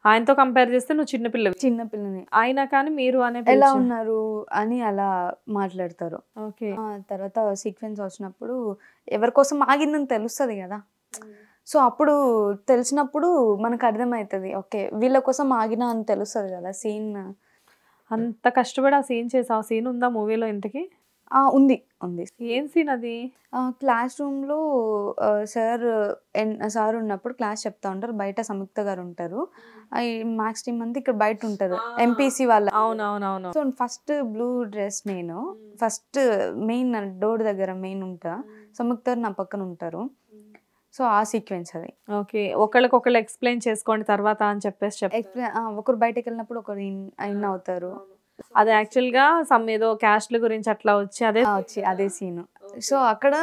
ఆయనతో కంపేర్ చేస్తే నువ్వు చిన్నపిల్లని, ఆయన కానీ మీరు అనే
ఎలా ఉన్నారు అని అలా మాట్లాడతారు.
ఓకే,
తర్వాత సీక్వెన్స్ వచ్చినప్పుడు ఎవరి కోసం ఆగిందని తెలుస్తుంది కదా, సో అప్పుడు తెలిసినప్పుడు మనకు అర్థమవుతుంది, ఓకే వీళ్ళ కోసం ఆగినా అని తెలుస్తుంది కదా. సీన్
అంత కష్టపడి ఆ సీన్ చేసావు, సీన్ ఉందా మూవీలో ఇంతకి?
ఉంది.
ఏం సీన్ అది?
క్లాస్ రూమ్లో సార్ ఉన్నప్పుడు క్లాస్ చెప్తా ఉంటారు, బయట సంయుక్త గారు ఉంటారు, మ్యాథ్స్ టీమ్ అంతా ఇక్కడ బయట ఉంటారు, ఎంపీసీ వాళ్ళ.
అవునవునవును.
సో ఫస్ట్ బ్లూ డ్రెస్ నేను ఫస్ట్ మెయిన్ డోర్ దగ్గర మెయిన్ ఉంటా, సంయుక్త నా పక్కన ఉంటారు. సో ఆ సీక్వెన్స్ అది.
ఓకే, ఒకళ్ళకొకళ్ళు ఎక్స్ప్లెయిన్ చేసుకోండి తర్వాత అని చెప్పేసి
ఒకరు బయటకు వెళ్ళినప్పుడు ఒకరు ఇన్ అవుతారు.
అది యాక్చువల్గా ఏదో క్యాస్ట్ల గురించి అట్లా వచ్చి
అదే సీన్. సో అక్కడ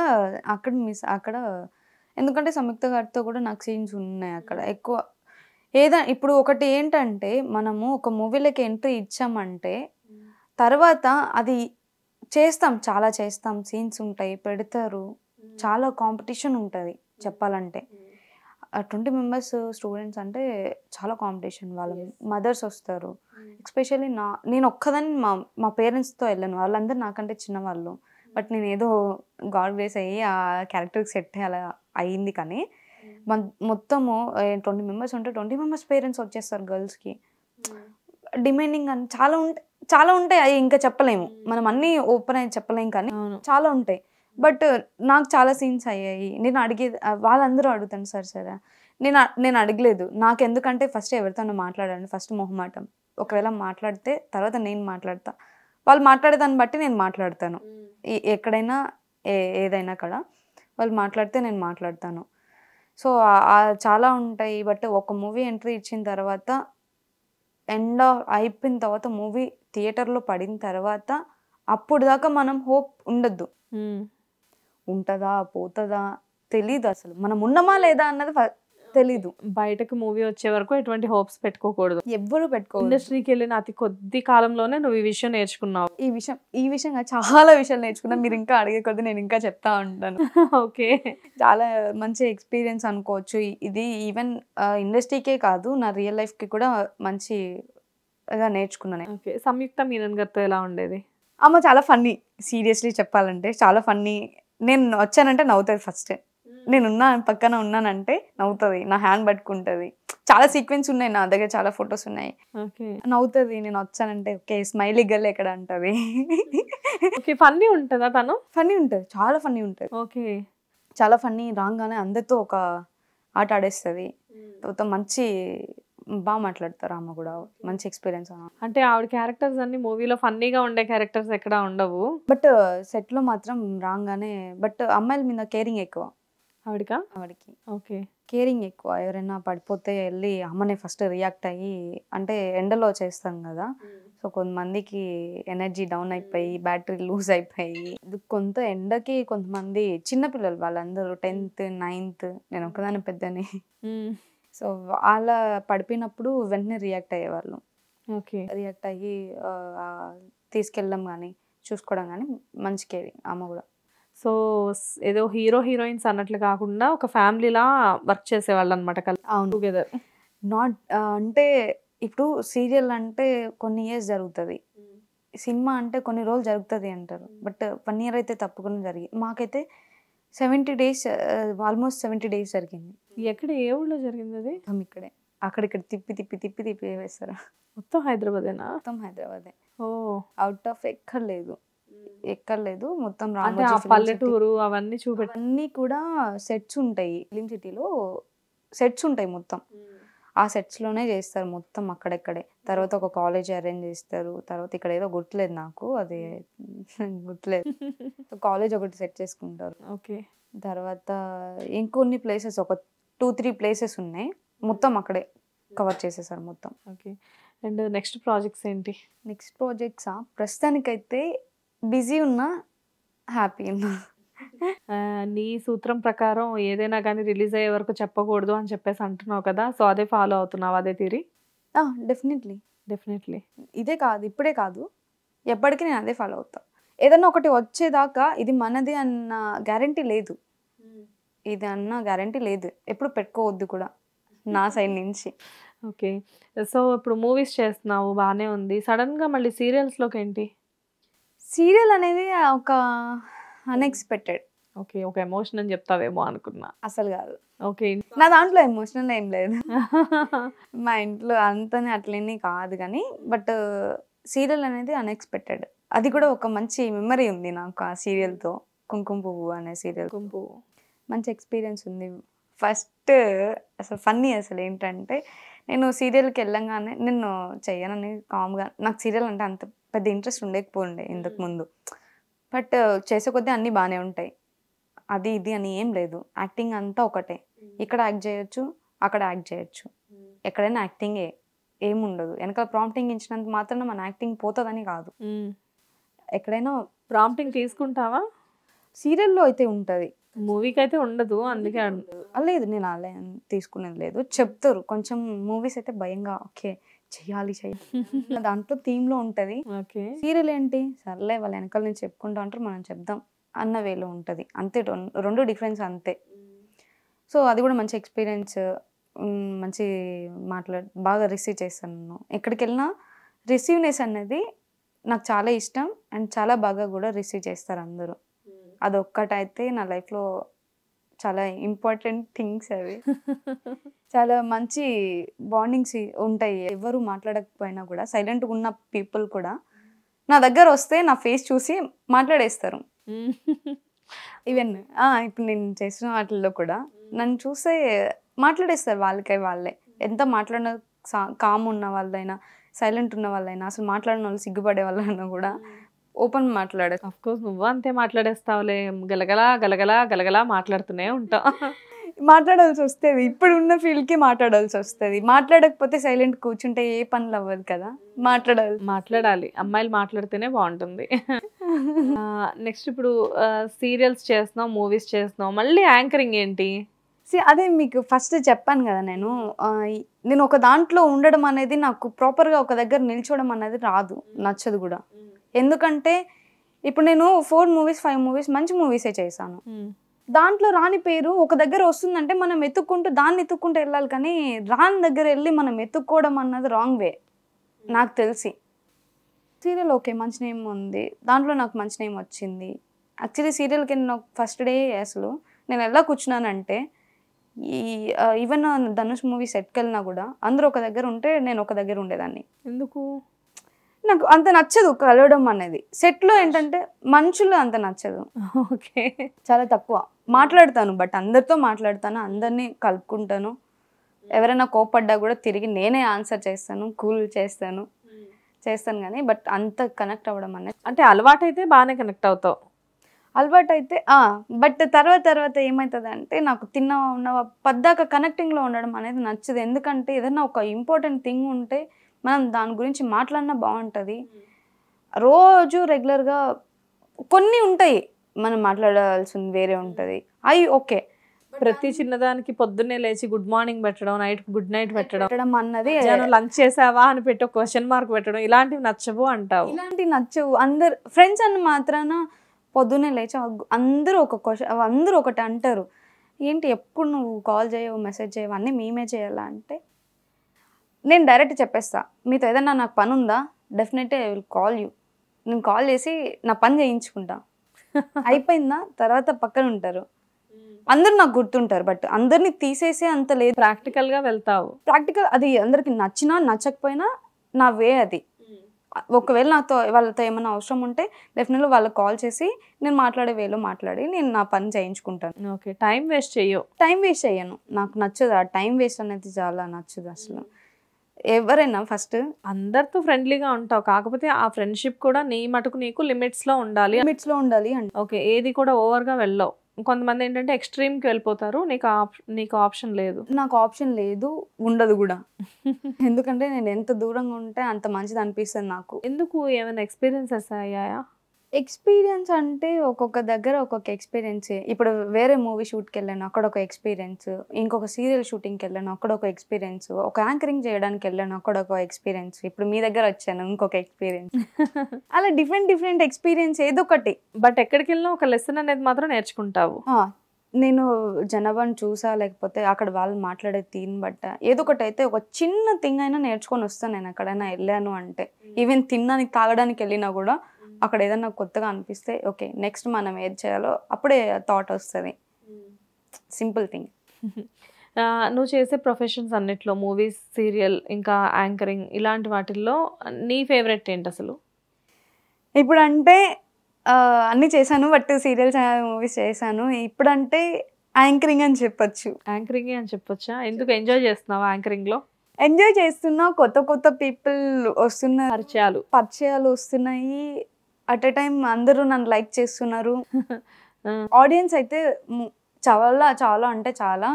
ఎందుకంటే సంయుక్త గారితో కూడా నాకు సీన్స్ ఉన్నాయి అక్కడ ఎక్కువ. ఇప్పుడు ఒకటి ఏంటంటే, మనము ఒక మూవీలోకి ఎంట్రీ ఇచ్చామంటే తర్వాత అది చాలా చేస్తాం, సీన్స్ ఉంటాయి, పెడతారు, చాలా కాంపిటీషన్ ఉంటుంది చెప్పాలంటే. 20 మెంబర్స్ స్టూడెంట్స్ అంటే చాలా కాంపిటీషన్, వాళ్ళ మదర్స్ వస్తారు. ఎస్పెషల్లీ నేను ఒక్కదాన్ని మా పేరెంట్స్తో వెళ్ళాను, వాళ్ళందరూ నాకంటే చిన్నవాళ్ళు. బట్ నేను ఏదో గాడ్ గ్రేస్ అయ్యి ఆ క్యారెక్టర్కి సెట్ అలా అయ్యింది. కానీ మొత్తము 20 మెంబర్స్ ఉంటే 20 మెంబర్స్ పేరెంట్స్ వచ్చేస్తారు గర్ల్స్కి. డిమాండింగ్ అని చాలా ఉంటాయి, అవి ఇంకా చెప్పలేము, మనం అన్నీ ఓపెన్ అయ్యి చెప్పలేము, కానీ చాలా ఉంటాయి. బట్ నాకు చాలా సీన్స్ అయ్యాయి. నేను వాళ్ళందరూ అడుగుతాను సార్ నేను అడగలేదు. నాకు ఎందుకంటే ఫస్ట్ ఎవరితోనో మాట్లాడాను, ఫస్ట్ మొహమాటం. ఒకవేళ మాట్లాడితే తర్వాత నేను మాట్లాడతా, వాళ్ళు మాట్లాడేదాన్ని బట్టి నేను మాట్లాడతాను. ఎక్కడైనా ఏదైనా కూడా వాళ్ళు మాట్లాడితే నేను మాట్లాడతాను. సో చాలా ఉంటాయి. బట్ ఒక మూవీ ఎంట్రీ ఇచ్చిన తర్వాత అయిపోయిన తర్వాత మూవీ థియేటర్లో పడిన తర్వాత అప్పుడు దాకా మనం హోప్ ఉండద్దు. ఉంటుందా పోతుందా తెలీదు, అసలు మనం ఉన్నామా లేదా అన్నది తెలీదు.
బయటకు మూవీ వచ్చే వరకు ఎటువంటి హోప్స్ పెట్టుకోకూడదు.
ఎవ్వరు పెట్టుకోవద్దు.
ఇండస్ట్రీకి వెళ్ళిన అతి కొద్ది కాలంలోనే నువ్వు ఈ విషయం నేర్చుకున్నావు.
ఈ విషయంగా చాలా విషయాలు నేర్చుకున్నా. మీరు ఇంకా అడిగే కొద్ది నేను ఇంకా చెప్తా ఉంటాను.
ఓకే,
చాలా మంచి ఎక్స్పీరియన్స్ అనుకోవచ్చు ఇది. ఈవెన్ ఇండస్ట్రీకే కాదు, నా రియల్ లైఫ్కి కూడా మంచిగా నేర్చుకున్నాను.
ఓకే, సంయుక్త మీనన్ గారితో ఎలా ఉండేది?
అమ్మ చాలా ఫన్నీ, సీరియస్లీ చెప్పాలంటే చాలా ఫన్నీ. నేను వచ్చానంటే నవ్వుతుంది ఫస్ట్, పక్కన ఉన్నానంటే నవ్వుతుంది, నా హ్యాండ్ పట్టుకుంటుంది. చాలా సీక్వెన్స్ ఉన్నాయి నా దగ్గర, చాలా ఫొటోస్ ఉన్నాయి. నవ్వుతుంది నేను వచ్చానంటే. ఓకే స్మైలీ గర్ల్ ఎక్కడ అంటది.
ఫన్నీ ఉంటుందా తను?
ఫన్నీ ఉంటుంది, చాలా ఫన్నీ ఉంటుంది.
ఓకే,
చాలా ఫన్నీ. రాగానే అందరితో ఒక ఆట ఆడేస్తుంది. తర్వాత మంచి బాగా మాట్లాడతారు. ఆమె కూడా మంచి ఎక్స్పీరియన్స్.
అంటే ఆవిడ క్యారెక్టర్స్ అన్ని మూవీలో ఫన్నీగా ఉండే క్యారెక్టర్స్ ఎక్కడ ఉండవు,
బట్ సెట్లో మాత్రం రాగానే. బట్ అమ్మాయిల మీద కేరింగ్ ఎక్కువ ఆవిడకి.
ఓకే,
కేరింగ్ ఎక్కువ. ఎవరైనా పడిపోతే వెళ్ళి అమ్మనే ఫస్ట్ రియాక్ట్ అయ్యి, అంటే ఎండలో చేస్తాం కదా, సో కొంతమందికి ఎనర్జీ డౌన్ అయిపోయి బ్యాటరీ లూజ్ అయిపోయి, కొంత ఎండకి కొంతమంది చిన్నపిల్లలు వాళ్ళందరూ 10th 9th, నేను ఒకదాని పెద్దని. సో వాళ్ళ పడిపోయినప్పుడు వెంటనే రియాక్ట్ అయ్యేవాళ్ళు.
ఓకే,
రియాక్ట్ అయ్యి తీసుకెళ్ళడం కానీ చూసుకోవడం కానీ మంచి కేరింగ్ ఆమె కూడా.
సో ఏదో హీరో హీరోయిన్స్ అన్నట్లు కాకుండా ఒక ఫ్యామిలీలా వర్క్ చేసేవాళ్ళు అనమాట.
అవును,
టుగెదర్.
నాట్ అంటే ఇప్పుడు సీరియల్ అంటే కొన్ని ఇయర్స్ జరుగుతుంది, సినిమా అంటే కొన్ని రోజులు జరుగుతుంది అంటారు. బట్ 1 year అయితే తప్పకుండా జరిగింది. మాకైతే 70 days, ఆల్మోస్ట్ 70 days జరిగింది.
ఎక్కడ, ఏ ఊళ్ళో జరిగింది అది?
ఇక్కడే అక్కడిక్కడ తిప్పి తిప్పి తిప్పి తిప్పి వేస్తారు.
మొత్తం హైదరాబాదేనా?
మొత్తం హైదరాబాదే.
ఓ,
అవుట్ ఆఫ్ ఎక్కర్లేదు మొత్తం.
పల్లెటూరు అవన్నీ
అన్నీ కూడా సెట్స్ ఉంటాయి. ఫిలిం సిటీలో సెట్స్ ఉంటాయి మొత్తం. ఆ సెట్స్లోనే చేస్తారు మొత్తం అక్కడెక్కడే. తర్వాత ఒక కాలేజ్ అరేంజ్ చేస్తారు. తర్వాత ఇక్కడ ఏదో గుర్తులేదు నాకు, అది గుర్తులేదు. కాలేజ్ ఒకటి సెట్ చేసుకుంటారు.
ఓకే,
తర్వాత ఇంకొన్ని ప్లేసెస్, ఒక 2-3 places ఉన్నాయి, మొత్తం అక్కడే కవర్ చేసేసారు మొత్తం.
ఓకే, అండ్ నెక్స్ట్ ప్రాజెక్ట్స్ ఏంటి?
నెక్స్ట్ ప్రాజెక్ట్సా, ప్రస్తుతానికైతే బిజీ ఉన్నా, హ్యాపీ ఉన్నా.
నీ సూత్రం ప్రకారం ఏదైనా కానీ రిలీజ్ అయ్యే వరకు చెప్పకూడదు అని చెప్పేసి అంటున్నావు కదా, సో అదే ఫాలో అవుతున్నావు, అదే థియరీ? డెఫినెట్లీ.
ఇదే కాదు, ఇప్పుడే కాదు, ఎప్పటికీ నేను అదే ఫాలో అవుతా. ఏదన్నా ఒకటి వచ్చేదాకా ఇది మనది అన్న గ్యారంటీ లేదు, ఎప్పుడు పెట్టుకోవద్దు కూడా నా సైడ్ నుంచి.
ఓకే, సో ఇప్పుడు మూవీస్ చేస్తున్నావు, బాగానే ఉంది. సడన్గా మళ్ళీ సీరియల్స్లోకి ఏంటి?
సీరియల్ అనేది ఒక అన్ఎక్స్పెక్టెడ్.
ఓకే, ఒక ఎమోషన్ అని చెప్తావేమో అనుకున్నా.
అసలు కాదు.
ఓకే,
నా దాంట్లో ఎమోషనల్ ఏం లేదు. మా ఇంట్లో అంతనే అట్లేని కాదు కానీ, బట్ సీరియల్ అనేది అన్ఎక్స్పెక్టెడ్. అది కూడా ఒక మంచి మెమరీ ఉంది నాకు ఆ సీరియల్తో. కుంకుమ పువ్వు అనే సీరియల్ మంచి ఎక్స్పీరియన్స్ ఉంది. ఫస్ట్ అసలు ఫన్నీ అసలు ఏంటంటే, నేను సీరియల్కి వెళ్ళంగానే నేను చెయ్యనని కామ్గా, నాకు సీరియల్ అంటే అంత పెద్ద ఇంట్రెస్ట్ ఉండకపోతుండే ఇంతకు ముందు. బట్ చేసే కొద్దీ అన్నీ బాగానే ఉంటాయి, అది ఇది అని ఏం లేదు. యాక్టింగ్ అంతా ఒకటే, ఇక్కడ యాక్ట్ చేయొచ్చు, అక్కడ యాక్ట్ చేయొచ్చు, ఎక్కడైనా యాక్టింగే, ఏముండదు. వెనకాల ప్రాంప్టింగ్ ఇచ్చినంత మాత్రాన మన యాక్టింగ్ పోతుందని కాదు. ఎక్కడైనా
ప్రాంప్టింగ్ తీసుకుంటావా?
సీరియల్లో అయితే ఉంటుంది,
మూవీకి అయితే ఉండదు. అందుకే
లేదు, నేను అలా తీసుకునేది లేదు. చెప్తారు కొంచెం. మూవీస్ అయితే భయంగా ఓకే చెయ్యాలి దాంట్లో థీమ్లో ఉంటుంది. సీరియల్ ఏంటి, సర్లే వాళ్ళు వెనకాల నుంచి చెప్పుకుంటా అంటారు, మనం చెప్దాం అన్న వేలో ఉంటుంది. అంతే, రెండు డిఫరెన్స్ అంతే. సో అది కూడా మంచి ఎక్స్పీరియన్స్. మంచి బాగా రిసీవ్ చేస్తాను నేను. ఎక్కడికి వెళ్ళినా రిసీవ్నెస్ అనేది నాకు చాలా ఇష్టం, అండ్ చాలా బాగా కూడా రిసీవ్ చేస్తారు అందరూ. అదొక్కటైతే నా లైఫ్లో చాలా ఇంపార్టెంట్ థింగ్స్ అవి. చాలా మంచి బాండింగ్స్ ఉంటాయి. ఎవరు మాట్లాడకపోయినా కూడా సైలెంట్గా ఉన్న పీపుల్ కూడా నా దగ్గర వస్తే నా ఫేస్ చూసి మాట్లాడేస్తారు. ఈవెన్ ఇప్పుడు నేను చేసిన వాటిల్లో కూడా నన్ను చూసే మాట్లాడేస్తారు వాళ్ళే. ఎంత మాట్లాడిన కామ్ ఉన్న వాళ్ళైనా, సైలెంట్ ఉన్న వాళ్ళైనా, అసలు మాట్లాడిన వాళ్ళు సిగ్గుపడే వాళ్ళైనా కూడా ఓపెన్ మాట్లాడే.
అఫ్కోర్స్ నువ్వు అంతే మాట్లాడేస్తావులే, గలగలా గలగలా గలగలా మాట్లాడుతూనే ఉంటావు.
మాట్లాడాల్సి వస్తుంది, ఇప్పుడు ఉన్న ఫీల్డ్కి మాట్లాడాల్సి వస్తుంది. మాట్లాడకపోతే సైలెంట్ కూర్చుంటే ఏ పనులు అవ్వదు కదా,
మాట్లాడాలి. అమ్మాయిలు మాట్లాడితేనే బాగుంటుంది. నెక్స్ట్ ఇప్పుడు సీరియల్స్ చేస్తున్నావు, మూవీస్ చేస్తున్నావు, మళ్ళీ యాంకరింగ్ ఏంటి?
అదే మీకు ఫస్ట్ చెప్పాను కదా, నేను ఒక దాంట్లో ఉండడం అనేది నాకు ప్రాపర్గా ఒక దగ్గర నిల్చోవడం అనేది రాదు, నచ్చదు కూడా. ఎందుకంటే ఇప్పుడు నేను 4 మూవీస్ 5 మూవీస్ మంచి మూవీసే చేశాను. దాంట్లో రాని పేరు ఒక దగ్గర వస్తుందంటే మనం దాన్ని ఎత్తుక్కుంటూ వెళ్ళాలి, కానీ రాని దగ్గర వెళ్ళి మనం ఎత్తుక్కోవడం అన్నది రాంగ్ వే నాకు తెలిసి. సీరియల్ ఓకే, మంచి నేమ్ ఉంది, దాంట్లో నాకు మంచి నేమ్ వచ్చింది. యాక్చువల్లీ సీరియల్కి నేను ఫస్ట్ డే అసలు నేను ఎలా కూర్చున్నానంటే, ఈవెన్ ధనుష్ మూవీ సెట్కి వెళ్ళినా కూడా అందరూ ఒక దగ్గర ఉంటే నేను ఒక దగ్గర ఉండేదాన్ని.
ఎందుకు?
నాకు అంత నచ్చదు కలవడం అనేది. సెట్లో ఏంటంటే మనుషులు అంత నచ్చదు.
ఓకే,
చాలా తక్కువ మాట్లాడతాను, బట్ అందరితో మాట్లాడతాను, అందరినీ కలుపుకుంటాను. ఎవరైనా కోపడ్డా కూడా తిరిగి నేనే ఆన్సర్ చేస్తాను, కూల్ చేస్తాను కానీ బట్ అంత కనెక్ట్ అవ్వడం అనేది,
అంటే అలవాటు అయితే బాగానే కనెక్ట్ అవుతావు.
అలవాటు అయితే బట్ తర్వాత ఏమవుతుంది అంటే, నాకు ఉన్న పద్దాక కనెక్టింగ్లో ఉండడం అనేది నచ్చదు. ఎందుకంటే ఏదైనా ఒక ఇంపార్టెంట్ థింగ్ ఉంటే మనం దాని గురించి మాట్లాడినా బాగుంటుంది. రోజు రెగ్యులర్గా కొన్ని ఉంటాయి మనం మాట్లాడాల్సింది వేరే ఉంటుంది, అవి ఓకే.
ప్రతి చిన్నదానికి పొద్దున్నే లేచి గుడ్ మార్నింగ్ పెట్టడం, నైట్ గుడ్ నైట్ పెట్టడం
అన్నది,
లంచ్ చేసావా అని పెట్టి ఒక క్వశ్చన్ మార్క్ పెట్టడం, ఇలాంటివి నచ్చవు అంటావు?
ఇలాంటివి నచ్చవు. అందరు ఫ్రెండ్స్ అన్న మాత్రాన పొద్దున్నే లేచి అందరూ ఒకటి అంటారు, ఏంటి ఎప్పుడు నువ్వు కాల్ చేయవు, మెసేజ్ చేయవు, అన్నీ మేమే చేయాలా అంటే, నేను డైరెక్ట్ చెప్పేస్తా, మీతో ఏదన్నా నాకు పని ఉందా, definitely I will call you. నేను కాల్ చేసి నా పని చేయించుకుంటా, అయిపోయిందా తర్వాత పక్కన ఉంటారు. అందరు నాకు గుర్తుంటారు, బట్ అందరినీ తీసేసే అంత లేదు.
ప్రాక్టికల్గా వెళ్తావు.
ప్రాక్టికల్ అది అందరికి నచ్చినా నచ్చకపోయినా నా వే అది. ఒకవేళ వాళ్ళతో ఏమైనా అవసరం ఉంటే డెఫినెట్లీ వాళ్ళకి కాల్ చేసి నేను మాట్లాడే వేలో మాట్లాడి నేను నా పని చేయించుకుంటాను.
ఓకే, టైం వేస్ట్
చేయను. నాకు నచ్చదు ఆ టైం వేస్ట్ అనేది, చాలా నచ్చదు అసలు. ఎవరైనా ఫస్ట్
అందరితో ఫ్రెండ్లీగా ఉంటావు, కాకపోతే ఆ ఫ్రెండ్షిప్ కూడా నీ మటుకు నీకు లిమిట్స్లో ఉండాలి
అంటే
ఓకే. ఏది కూడా ఓవర్గా వెళ్ళవు. కొంతమంది ఏంటంటే ఎక్స్ట్రీమ్కి వెళ్ళిపోతారు, నీకు ఆప్షన్ లేదు.
నాకు ఆప్షన్ లేదు, ఉండదు కూడా. ఎందుకంటే నేను ఎంత దూరంగా ఉంటే అంత మంచిది అనిపిస్తుంది నాకు.
ఎందుకు, ఏమైనా ఎక్స్పీరియన్సెస్ అయ్యాయా?
ఎక్స్పీరియన్స్ అంటే ఒక్కొక్క దగ్గర ఒక్కొక్క ఎక్స్పీరియన్స్. ఇప్పుడు వేరే మూవీ షూట్కి వెళ్ళాను, అక్కడ ఒక ఎక్స్పీరియన్స్. ఇంకొక సీరియల్ షూటింగ్కి వెళ్ళాను, అక్కడ ఒక ఎక్స్పీరియన్స్. ఒక యాంకరింగ్ చేయడానికి వెళ్ళాను, అక్కడ ఒక ఎక్స్పీరియన్స్. ఇప్పుడు మీ దగ్గర వచ్చాను, ఇంకొక ఎక్స్పీరియన్స్. అలా డిఫరెంట్ ఎక్స్పీరియన్స్ ఏదో ఒకటి.
బట్ ఎక్కడికి వెళ్ళినా ఒక లెసన్ అనేది మాత్రం నేర్చుకుంటావు.
నేను జనాభాని చూసా, లేకపోతే అక్కడ వాళ్ళు మాట్లాడే తీన్ బట్ట ఏదో ఒకటి అయితే ఒక చిన్న థింగ్ అయినా నేర్చుకొని వస్తాను నేను ఎక్కడైనా వెళ్ళాను అంటే. ఈవెన్ తినడానికి తాగడానికి వెళ్ళినా కూడా అక్కడ ఏదన్నా కొత్తగా అనిపిస్తే ఓకే నెక్స్ట్ మనం ఏది చేయాలో అప్పుడే థాట్ వస్తుంది. Simple thing.
నువ్వు చేసే ప్రొఫెషన్స్ అన్నిట్లో, మూవీస్, సీరియల్, ఇంకా యాంకరింగ్, ఇలాంటి వాటిల్లో నీ ఫేవరెట్ ఏంటి అసలు?
ఇప్పుడంటే అన్నీ చేశాను, బట్ సీరియల్స్ మూవీస్ చేశాను. ఇప్పుడంటే యాంకరింగ్ అని చెప్పొచ్చు.
యాంకరింగ్ అని చెప్పొచ్చా? ఎందుకు ఎంజాయ్ చేస్తున్నావా యాంకరింగ్లో?
ఎంజాయ్ చేస్తున్నా, కొత్త పీపుల్ వస్తున్నారు, పరిచయాలు వస్తున్నాయి. అట్ ఎ టైం అందరూ నన్ను లైక్ చేస్తున్నారు. ఆడియన్స్ అయితే చాలా అంటే చాలా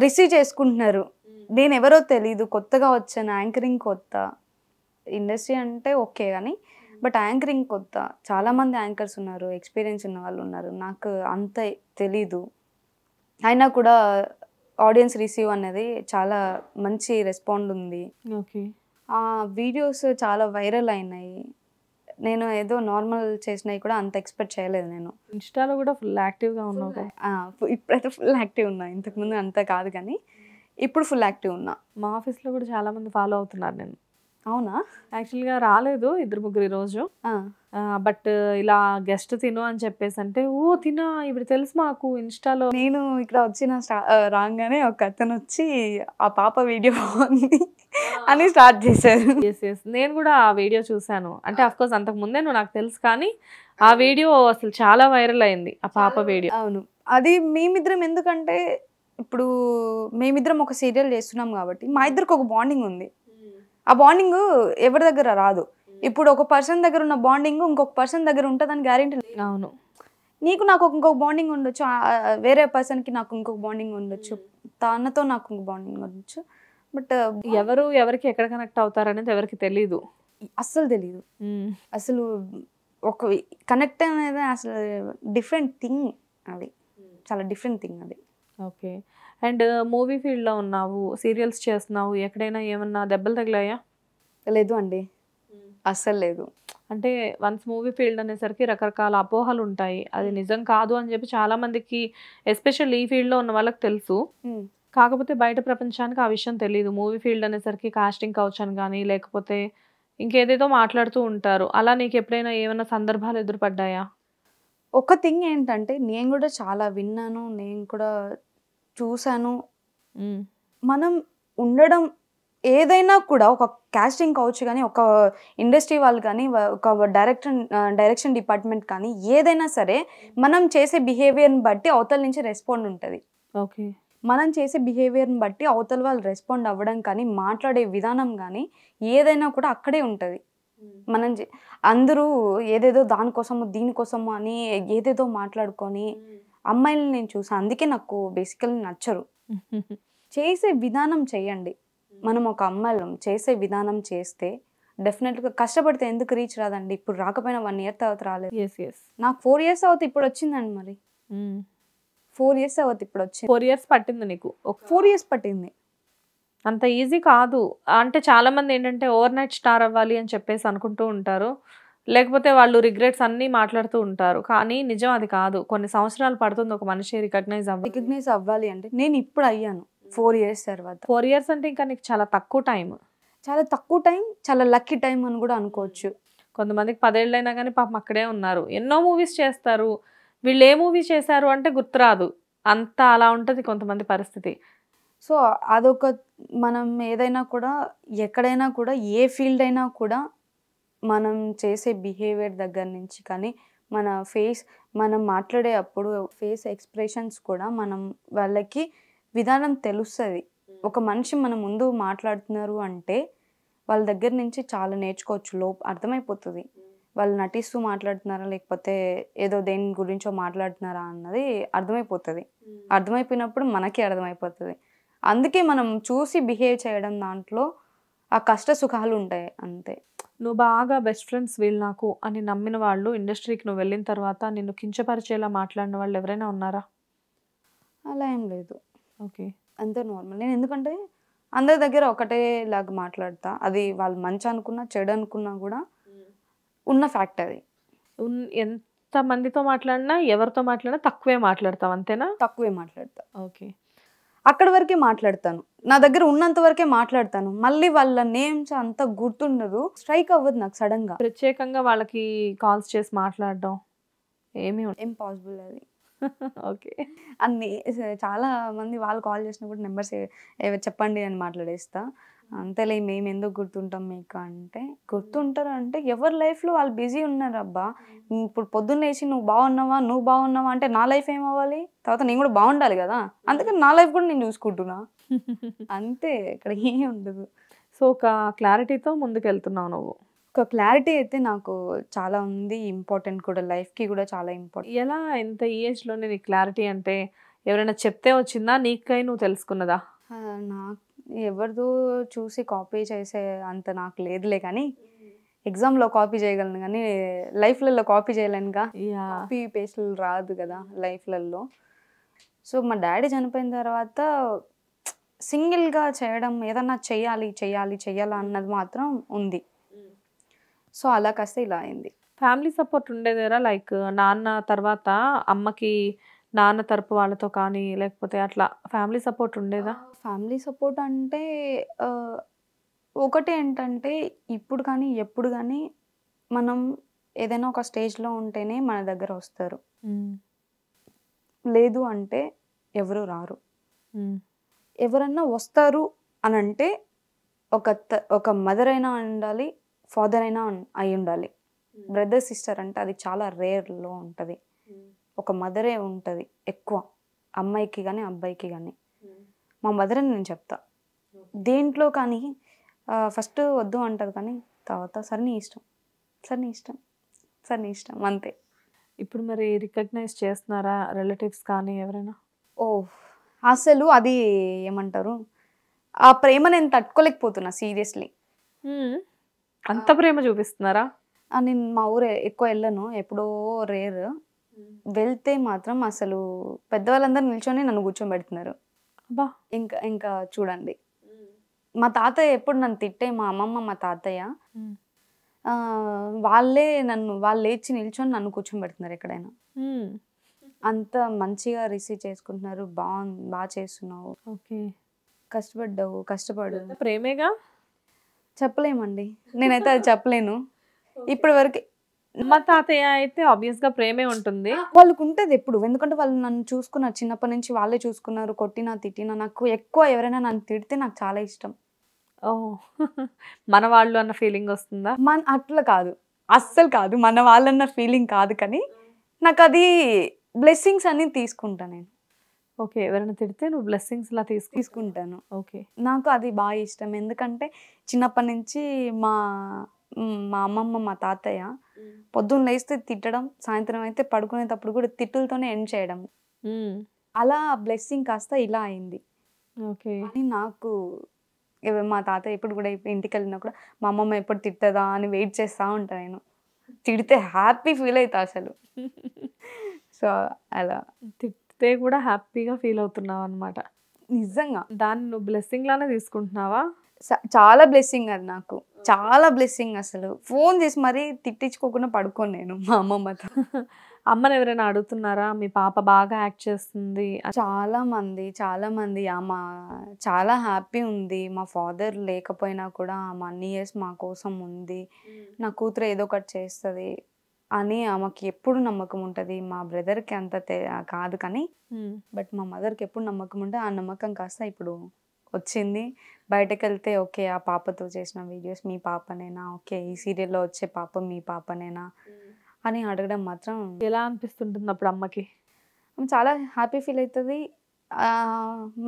రిసీవ్ చేసుకుంటున్నారు. నేను ఎవరో తెలీదు, కొత్తగా వచ్చాను, యాంకరింగ్ కొత్త. ఇండస్ట్రీ అంటే ఓకే కానీ బట్ యాంకరింగ్ కొత్త. చాలామంది యాంకర్స్ ఉన్నారు, ఎక్స్పీరియన్స్ ఉన్న వాళ్ళు ఉన్నారు, నాకు అంత తెలీదు. అయినా కూడా ఆడియన్స్ రిసీవ్ అనేది చాలా మంచి రెస్పాండ్ ఉంది.
ఓకే,
ఆ వీడియోస్ చాలా వైరల్ అయినాయి. నేను ఏదో నార్మల్ చేసినవి కూడా అంత ఎక్స్పెక్ట్ చేయలేదు. నేను
ఇన్స్టాలో కూడా ఫుల్ యాక్టివ్గా ఉన్నావు.
ఇప్పుడైతే ఫుల్ యాక్టివ్ ఉన్నా, ఇంతకుముందు అంత కాదు కానీ ఇప్పుడు ఫుల్ యాక్టివ్ ఉన్నా.
మా ఆఫీస్లో కూడా చాలామంది ఫాలో అవుతున్నారు నేను.
అవునా?
యాక్చువల్గా రాలేదు 2-3 రోజు, బట్ ఇలా గెస్ట్ తిను అని చెప్పేసి అంటే, ఓ తినా ఇప్పుడు తెలుసు మాకు ఇన్స్టాలో.
నేను ఇక్కడ వచ్చిన రాగానే ఒక అతను వచ్చి ఆ పాప వీడియో బాగుంది అని స్టార్ట్ చేశారు.
ఎస్, నేను కూడా ఆ వీడియో చూశాను. అంటే అఫ్ కోర్స్ అంతకు ముందే నువ్వు నాకు తెలుసు, కానీ ఆ వీడియో అసలు చాలా వైరల్ అయింది, ఆ పాప వీడియో.
అవును, అది మేమిద్దరం, ఎందుకంటే ఇప్పుడు మేమిద్దరం ఒక సీరియల్ చేస్తున్నాం కాబట్టి మా ఇద్దరికి ఒక బాండింగ్ ఉంది. ఆ బాండింగ్ ఎవరి దగ్గర రాదు. ఇప్పుడు ఒక పర్సన్ దగ్గర ఉన్న బాండింగ్ ఇంకొక పర్సన్ దగ్గర ఉంటుందని గ్యారెంటీ.
అవును,
నీకు నాకు ఇంకొక బాండింగ్ ఉండొచ్చు, వేరే పర్సన్కి నాకు ఇంకొక బాండింగ్ ఉండొచ్చు, తనతో నాకు ఇంకొక బాండింగ్ ఉండొచ్చు, బట్
ఎవరు ఎవరికి ఎక్కడ కనెక్ట్ అవుతారు అనేది ఎవరికి తెలీదు.
అస్సలు తెలియదు. అసలు ఒక కనెక్ట్ అనేది అసలు డిఫరెంట్ థింగ్, అది చాలా డిఫరెంట్ థింగ్ అది.
ఓకే. అండ్ మూవీ ఫీల్డ్లో ఉన్నావు, సీరియల్స్ చేస్తున్నావు, ఎక్కడైనా ఏమన్నా దెబ్బలు తగిలాయా?
లేదు అండి, అస్సలు లేదు.
అంటే వన్స్ మూవీ ఫీల్డ్ అనేసరికి రకరకాల అపోహలు ఉంటాయి, అది నిజం కాదు అని చెప్పి చాలా మందికి, ఎస్పెషల్లీ ఈ ఫీల్డ్లో ఉన్న వాళ్ళకి తెలుసు. కాకపోతే బయట ప్రపంచానికి ఆ విషయం తెలియదు. మూవీ ఫీల్డ్ అనేసరికి కాస్టింగ్ కౌచ్ అని కానీ లేకపోతే ఇంకేదేదో మాట్లాడుతూ ఉంటారు. అలా నీకు ఎప్పుడైనా ఏమైనా సందర్భాలు ఎదురుపడ్డాయా?
ఒక థింగ్ ఏంటంటే నేను కూడా చాలా విన్నాను, నేను కూడా చూశాను. మనం ఉండడం ఏదైనా కూడా ఒక కాస్టింగ్ కౌచ్ కానీ, ఒక ఇండస్ట్రీ వాళ్ళు కానీ, ఒక డైరెక్షన్ డిపార్ట్మెంట్ కానీ, ఏదైనా సరే మనం చేసే బిహేవియర్ని బట్టి అవతల నుంచి రెస్పాండ్ ఉంటుంది.
ఓకే.
మనం చేసే బిహేవియర్ని బట్టి అవతల వాళ్ళు రెస్పాండ్ అవ్వడం కానీ, మాట్లాడే విధానం కానీ ఏదైనా కూడా అక్కడే ఉంటుంది. మనం అందరూ ఏదేదో దానికోసము దీనికోసము అని ఏదేదో మాట్లాడుకొని అమ్మాయిలను నేను చూసాను. అందుకే నాకు బేసికల్లీ నచ్చరు. చేసే విధానం చేయండి. మనం ఒక అమ్మాయిలం చేసే విధానం చేస్తే డెఫినెట్గా కష్టపడితే ఎందుకు రీచ్ రాదండి? ఇప్పుడు రాకపోయినా 1 year తర్వాత రాలేదు. నాకు 4 years అవుతుంది ఇప్పుడు వచ్చిందండి. మరి 4 years అవుతుంది ఇప్పుడు వచ్చింది.
4 years పట్టింది నీకు?
4 years పట్టింది.
అంత ఈజీ కాదు. అంటే చాలా మంది ఏంటంటే ఓవర్ నైట్ స్టార్ అవ్వాలి అని చెప్పేసి అనుకుంటూ ఉంటారు, లేకపోతే వాళ్ళు రిగ్రెట్స్ అన్నీ మాట్లాడుతూ ఉంటారు. కానీ నిజం అది కాదు. కొన్ని సంవత్సరాలు పడుతుంది ఒక మనిషి రికగ్నైజ్
అవ్వాలి అంటే. నేను ఇప్పుడు అయ్యాను 4 years తర్వాత.
4 years అంటే ఇంకా నీకు చాలా తక్కువ టైం.
చాలా తక్కువ టైం, చాలా లక్కీ టైం అని కూడా అనుకోవచ్చు.
కొంతమందికి 10 ఏళ్ళైనా కానీ పాపం అక్కడే ఉన్నారు. ఎన్నో మూవీస్ చేస్తారు, వీళ్ళు ఏ మూవీ చేశారు అంటే గుర్తురాదు. అంత అలా ఉంటుంది కొంతమంది పరిస్థితి.
సో అదొక, మనం ఏదైనా కూడా ఎక్కడైనా కూడా ఏ ఫీల్డ్ అయినా కూడా మనం చేసే బిహేవియర్ దగ్గర నుంచి కానీ, మనం మాట్లాడే అప్పుడు ఫేస్ ఎక్స్ప్రెషన్స్ కూడా మనం వాళ్ళకి విధానం తెలుస్తుంది. ఒక మనిషి మన ముందు మాట్లాడుతున్నారు అంటే వాళ్ళ దగ్గర నుంచి చాలా నేర్చుకోవచ్చు. అర్థమైపోతుంది వాళ్ళు నటిస్తూ మాట్లాడుతున్నారా లేకపోతే ఏదో దేని గురించో మాట్లాడుతున్నారా అన్నది అర్థమైపోతుంది. అర్థమైపోయినప్పుడు మనకి అర్థమైపోతుంది. అందుకే మనం చూసి బిహేవ్ చేయడం, దాంట్లో ఆ కష్ట సుఖాలు ఉంటాయి అంతే.
నువ్వు బాగా బెస్ట్ ఫ్రెండ్స్ వీళ్ళు నాకు అని నమ్మిన వాళ్ళు, ఇండస్ట్రీకి నువ్వు వెళ్ళిన తర్వాత నిన్ను కించపరిచేలా మాట్లాడిన వాళ్ళు ఎవరైనా ఉన్నారా?
అలా ఏం లేదు.
ఓకే.
అంతే నార్మల్. నేను ఎందుకంటే అందరి దగ్గర ఒకటేలాగా మాట్లాడతా. అది వాళ్ళు మంచి అనుకున్నా చెడు అనుకున్నా కూడా ఉన్న ఫ్యాక్ట్ అది.
ఎంత మందితో మాట్లాడినా ఎవరితో మాట్లాడినా తక్కువే మాట్లాడతావు అంతేనా?
తక్కువే మాట్లాడతా.
ఓకే.
అక్కడి వరకే మాట్లాడతాను, నా దగ్గర ఉన్నంత వరకే మాట్లాడతాను. మళ్ళీ వాళ్ళ నేమ్స్ అంత గుర్తుండదు, స్ట్రైక్ అవ్వదు నాకు సడన్ గా.
ప్రత్యేకంగా వాళ్ళకి కాల్స్ చేసి మాట్లాడడం
ఏం పాసిబుల్ అది.
ఓకే.
అన్ని చాలా మంది వాళ్ళు కాల్ చేసినప్పుడు నెంబర్స్ చెప్పండి అని మాట్లాడేస్తా. అంతేలే, మేము ఎందుకు గుర్తుంటాం మీకు అంటే, గుర్తుంటారు అంటే ఎవరి లైఫ్లో వాళ్ళు బిజీ ఉన్నారు అబ్బా. ఇప్పుడు పొద్దున్న లేచి నువ్వు బాగున్నావా అంటే నా లైఫ్ ఏమవ్వాలి, తర్వాత నేను కూడా బాగుండాలి కదా, అందుకని నా లైఫ్ కూడా నేను చూసుకుంటున్నా అంతే, ఇక్కడ ఏం ఉండదు.
సో ఒక క్లారిటీతో ముందుకు వెళ్తున్నావు నువ్వు.
ఒక క్లారిటీ అయితే నాకు చాలా ఉంది, ఇంపార్టెంట్ కూడా, లైఫ్కి కూడా చాలా ఇంపార్టెంట్.
ఎలా ఇంత ఈ ఏజ్లోనే నీకు క్లారిటీ అంటే ఎవరైనా చెప్తే వచ్చిందా, నీకై నువ్వు తెలుసుకున్నదా?
నాకు ఎవరిదో చూసి కాపీ చేసే అంత నాకు లేదులే, కానీ ఎగ్జామ్లో కాపీ చేయగలను కానీ లైఫ్లలో కాపీ చేయలేనుగా. కాపీ పేస్ట్లు రాదు కదా లైఫ్లలో. సో మా డాడీ చనిపోయిన తర్వాత సింగిల్గా చేయడం, ఏదన్నా చెయ్యాలా అన్నది మాత్రం ఉంది. సో అలా కాస్త ఇలా అయింది.
Family support ఉండేదేరా? లైక్ నాన్న తర్వాత అమ్మకి నాన్న తరపు వాళ్ళతో కానీ లేకపోతే అట్లా ఫ్యామిలీ సపోర్ట్ ఉండేదా?
ఫ్యామిలీ సపోర్ట్ అంటే ఒకటి ఏంటంటే, ఇప్పుడు కానీ ఎప్పుడు కానీ మనం ఏదైనా ఒక స్టేజ్లో ఉంటేనే మన దగ్గర వస్తారు, లేదు అంటే ఎవరు రారు. ఎవరన్నా వస్తారు అని అంటే ఒక మదర్ అయినా ఉండాలి, ఫాదర్ అయినా అయి ఉండాలి. బ్రదర్ సిస్టర్ అంటే అది చాలా రేర్లో ఉంటుంది. ఒక మదరే ఉంటుంది ఎక్కువ, అమ్మాయికి కానీ అబ్బాయికి కానీ. మా మదర్ అని నేను చెప్తా. దేంట్లో కానీ ఫస్ట్ వద్దు అంటారు కానీ తర్వాత సరే నీ ఇష్టం అంతే.
ఇప్పుడు మరి రికగ్నైజ్ చేస్తున్నారా రిలేటివ్స్ కానీ ఎవరైనా?
ఓ అసలు అది ఏమంటారు, ఆ ప్రేమ నేను తట్టుకోలేకపోతున్నా సీరియస్లీ.
అంత ప్రేమ చూపిస్తున్నారా?
నేను మా ఊరు ఎక్కువ వెళ్ళను, ఎప్పుడో రేర్. వెళ్తే మాత్రం అసలు పెద్దవాళ్ళందరూ నిల్చొని నన్ను కూర్చోబెడుతున్నారు.
అబ్బా!
ఇంకా ఇంకా చూడండి, మా తాతయ్య ఎప్పుడు నన్ను తిట్టే, మా అమ్మమ్మ మా తాతయ్య వాళ్ళు లేచి నిల్చొని నన్ను కూర్చోబెడుతున్నారు ఎక్కడైనా. అంత మంచిగా రిసీవ్ చేసుకుంటున్నారు. బాగా చేస్తున్నావు,
ఓకే,
కష్టపడు.
ప్రేమేగా.
చెప్పలేమండి, నేనైతే అది చెప్పలేను ఇప్పటి వరకు.
మా తాతయ్య అయితే ఆబ్వియస్ గా ప్రేమే ఉంటుంది.
వాళ్ళకు ఉంటుంది ఎప్పుడు, ఎందుకంటే వాళ్ళు నన్ను చూసుకున్నారు చిన్నప్పటి నుంచి, వాళ్ళే చూసుకున్నారు. కొట్టినా తిట్టినా నాకు ఎక్కువ ఎవరైనా నన్ను తిడితే నాకు చాలా ఇష్టం.
ఓ మన వాళ్ళు అన్న ఫీలింగ్ వస్తుందా?
అట్లా కాదు, అస్సలు కాదు, మన వాళ్ళన్న ఫీలింగ్ కాదు, కానీ నాకు అది బ్లెస్సింగ్స్ అని తీసుకుంటా నేను.
ఓకే, ఎవరైనా తిడితే నువ్వు బ్లెస్సింగ్స్ లా
తీసుకుంటాను.
ఓకే,
నాకు అది బాగా ఇష్టం, ఎందుకంటే చిన్నప్పటి నుంచి మా మా అమ్మమ్మ మా తాతయ్య పొద్దున్న లేస్తే తిట్టడం, సాయంత్రం అయితే పడుకునేటప్పుడు కూడా తిట్టులతోనే ఎండ్ చేయడం. అలా బ్లెస్సింగ్ కాస్త ఇలా అయింది.
ఓకే,
అని నాకు మా తాతయ్య ఎప్పుడు కూడా ఇంటికి వెళ్ళినా కూడా మా అమ్మమ్మ ఎప్పుడు తిట్టదా అని వెయిట్ చేస్తూ ఉంటాను నేను. తిడితే హ్యాపీ ఫీల్ అవుతా అసలు. సో అలా
తిడితే కూడా హ్యాపీగా ఫీల్ అవుతున్నావు అనమాట.
నిజంగా
దాన్ని నువ్వు బ్లెస్సింగ్ లానే తీసుకుంటున్నావా?
చాలా బ్లెస్సింగ్ అది, నాకు చాలా బ్లెస్సింగ్. అసలు ఫోన్ చేసి మరీ తిట్టించుకోకుండా పడుకోను నేను మా అమ్మమ్మతో.
అమ్మని ఎవరైనా అడుగుతున్నారా మీ పాప బాగా యాక్ట్ చేస్తుంది?
చాలా మంది చాలా హ్యాపీ ఉంది, మా ఫాదర్ లేకపోయినా కూడా ఆమె అన్ని ఇయర్స్ మా కోసం ఉంది, నా కూతురు ఏదో ఒకటి చేస్తుంది అని ఆమెకి ఎప్పుడు నమ్మకం ఉంటుంది. మా బ్రదర్కి అంత కాదు కానీ, బట్ మా మదర్కి ఎప్పుడు నమ్మకం ఉంటుంది. ఆ నమ్మకం కాస్త ఇప్పుడు వచ్చింది. బయటకు వెళ్తే ఓకే, ఆ పాపతో చేసిన వీడియోస్ మీ పాపనేనా, ఓకే ఈ సీరియల్లో వచ్చే పాప మీ పాపనేనా అని అడగడం మాత్రం
ఎలా అనిపిస్తుంటుంది అప్పుడు అమ్మకి?
చాలా హ్యాపీ ఫీల్ అవుతుంది.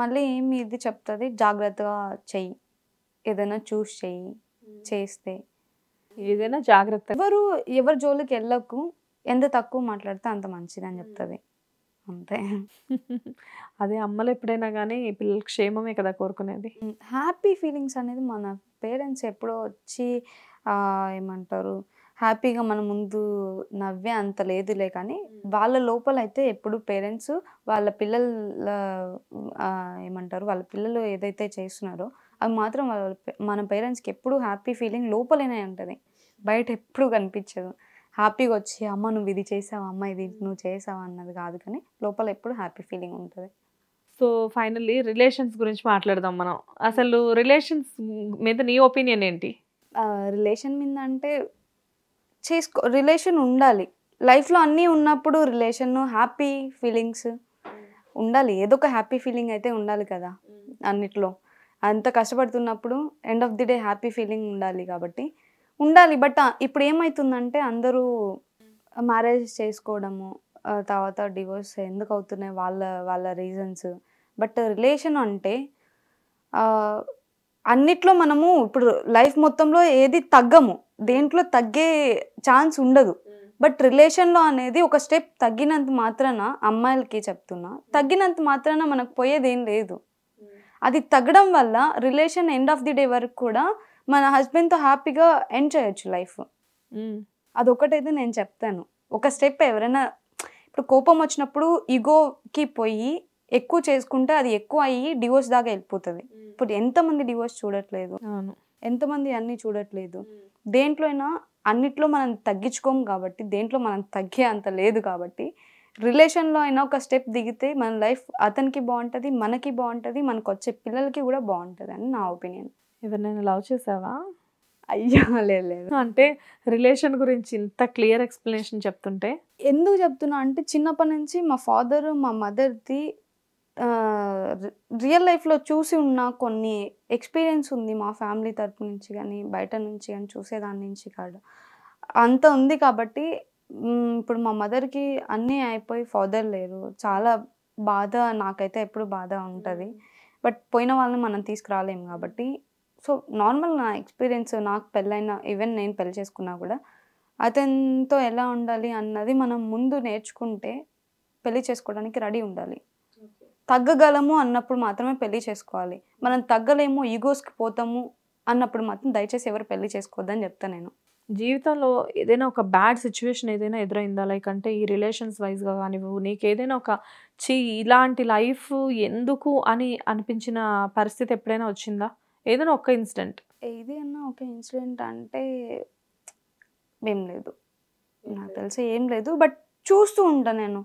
మళ్ళీ ఏమి ఇది చెప్తుంది, జాగ్రత్తగా చెయ్యి, ఏదైనా చూసి చెయ్యి, చేస్తే
ఏదైనా జాగ్రత్త,
ఎవరి జోలికి వెళ్ళకు, ఎంత తక్కువ మాట్లాడితే అంత మంచిది అని చెప్తుంది, అంతే.
అదే అమ్మలు ఎప్పుడైనా కానీ పిల్లల క్షేమమే కదా కోరుకునేది.
హ్యాపీ ఫీలింగ్స్ అనేది మన పేరెంట్స్ ఎప్పుడో వచ్చి ఏమంటారు, హ్యాపీగా మన ముందు నవ్వే అంత లేదులే, కానీ వాళ్ళ లోపల అయితే ఎప్పుడు పేరెంట్స్ వాళ్ళ పిల్లల ఏమంటారు, వాళ్ళ పిల్లలు ఏదైతే చేస్తున్నారో అది మాత్రం మన పేరెంట్స్కి ఎప్పుడు హ్యాపీ ఫీలింగ్ లోపలనే ఉంటుంది, బయట ఎప్పుడు కనిపించదు. హ్యాపీగా వచ్చి అమ్మ నువ్వు ఇది చేసావా, అమ్మ ఇది నువ్వు చేసావా అన్నది కాదు, కానీ లోపల ఎప్పుడు హ్యాపీ ఫీలింగ్ ఉంటుంది.
సో ఫైనల్లీ రిలేషన్స్ గురించి మాట్లాడదాం మనం. అసలు రిలేషన్స్ మీద నీ ఒపీనియన్ ఏంటి?
రిలేషన్ మీద అంటే రిలేషన్ ఉండాలి లైఫ్లో, అన్నీ ఉన్నప్పుడు రిలేషన్, హ్యాపీ ఫీలింగ్స్ ఉండాలి, ఏదో ఒక హ్యాపీ ఫీలింగ్ అయితే ఉండాలి కదా అన్నిట్లో. అంత కష్టపడుతున్నప్పుడు end of the day happy feeling ఉండాలి కాబట్టి ఉండాలి. బట్ ఇప్పుడు ఏమవుతుందంటే అందరూ మ్యారేజ్ చేసుకోవడము, తర్వాత డివోర్స్ ఎందుకు అవుతున్నాయి వాళ్ళ రీజన్స్. బట్ రిలేషన్ అంటే అన్నిట్లో మనము ఇప్పుడు లైఫ్ మొత్తంలో ఏది తగ్గము, దేంట్లో తగ్గే ఛాన్స్ ఉండదు. బట్ రిలేషన్లో అనేది ఒక స్టెప్ తగ్గినంత మాత్రాన, అమ్మాయిలకి చెప్తున్నా, తగ్గినంత మాత్రాన మనకు పోయేది ఏం లేదు. అది తగ్గడం వల్ల relation end of the day వరకు కూడా మన హస్బెండ్తో హ్యాపీగా ఎండ్ చేయొచ్చు లైఫ్. అదొకటైతే నేను చెప్తాను. ఒక స్టెప్ ఎవరైనా ఇప్పుడు కోపం వచ్చినప్పుడు ఈగోకి పోయి ఎక్కువ చేసుకుంటే అది ఎక్కువ అయ్యి డివోర్స్ దాకా వెళ్ళిపోతుంది. ఇప్పుడు ఎంతమంది డివోర్స్ చూడట్లేదు, ఎంతమంది అన్నీ చూడట్లేదు. దేంట్లో అయినా అన్నిట్లో మనం తగ్గించుకోము కాబట్టి, దేంట్లో మనం తగ్గే అంత లేదు కాబట్టి, రిలేషన్లో అయినా ఒక స్టెప్ దిగితే మన లైఫ్ అతనికి బాగుంటుంది, మనకి బాగుంటుంది, మనకు వచ్చే పిల్లలకి కూడా బాగుంటుంది అని నా ఒపీనియన్.
ఎవరినైనా లవ్ చేసావా?
అయ్యా లేదు.
అంటే రిలేషన్ గురించి ఇంత క్లియర్ ఎక్స్ప్లెనేషన్ చెప్తుంటే
ఎందుకు చెప్తున్నా అంటే, చిన్నప్పటి నుంచి మా ఫాదర్ మా మదర్ది రియల్ లైఫ్లో చూసి ఉన్న కొన్ని ఎక్స్పీరియన్స్ ఉంది, మా ఫ్యామిలీ తరపు నుంచి కానీ బయట నుంచి కానీ చూసేదాని నుంచి కాదు అంత ఉంది కాబట్టి. ఇప్పుడు మా మదర్కి అన్నీ అయిపోయి ఫాదర్ లేరు, చాలా బాధ, నాకైతే ఎప్పుడు బాధ ఉంటుంది. బట్ పోయిన వాళ్ళని మనం తీసుకురాలేము కాబట్టి, సో నార్మల్ నా ఎక్స్పీరియన్స్, నాకు పెళ్ళైన ఈవెన్ నేను పెళ్లి చేసుకున్నా కూడా అతనితో ఎలా ఉండాలి అన్నది మనం ముందు నేర్చుకుంటే పెళ్లి చేసుకోవడానికి రెడీ ఉండాలి. తగ్గగలము అన్నప్పుడు మాత్రమే పెళ్లి చేసుకోవాలి. మనం తగ్గలేము, ఈగోస్‌కి పోతాము అన్నప్పుడు మాత్రం దయచేసి ఎవరు పెళ్లి చేసుకోవద్దని చెప్తా నేను.
జీవితంలో ఏదైనా ఒక బ్యాడ్ సిచ్యువేషన్ ఏదైనా ఎదురైందా? లైక్ అంటే ఈ రిలేషన్స్ వైస్‌గా కానివ్వు, నీకేదైనా ఒక ఇలాంటి లైఫ్ ఎందుకు అని అనిపించిన పరిస్థితి ఎప్పుడైనా వచ్చిందా? ఏదైనా ఒక్క ఇన్సిడెంట్.
ఏది అన్నా ఒక ఇన్సిడెంట్ అంటే ఏం లేదు. నాకు తెలిసి ఏం లేదు. బట్ చూస్తూ ఉంటా నేను.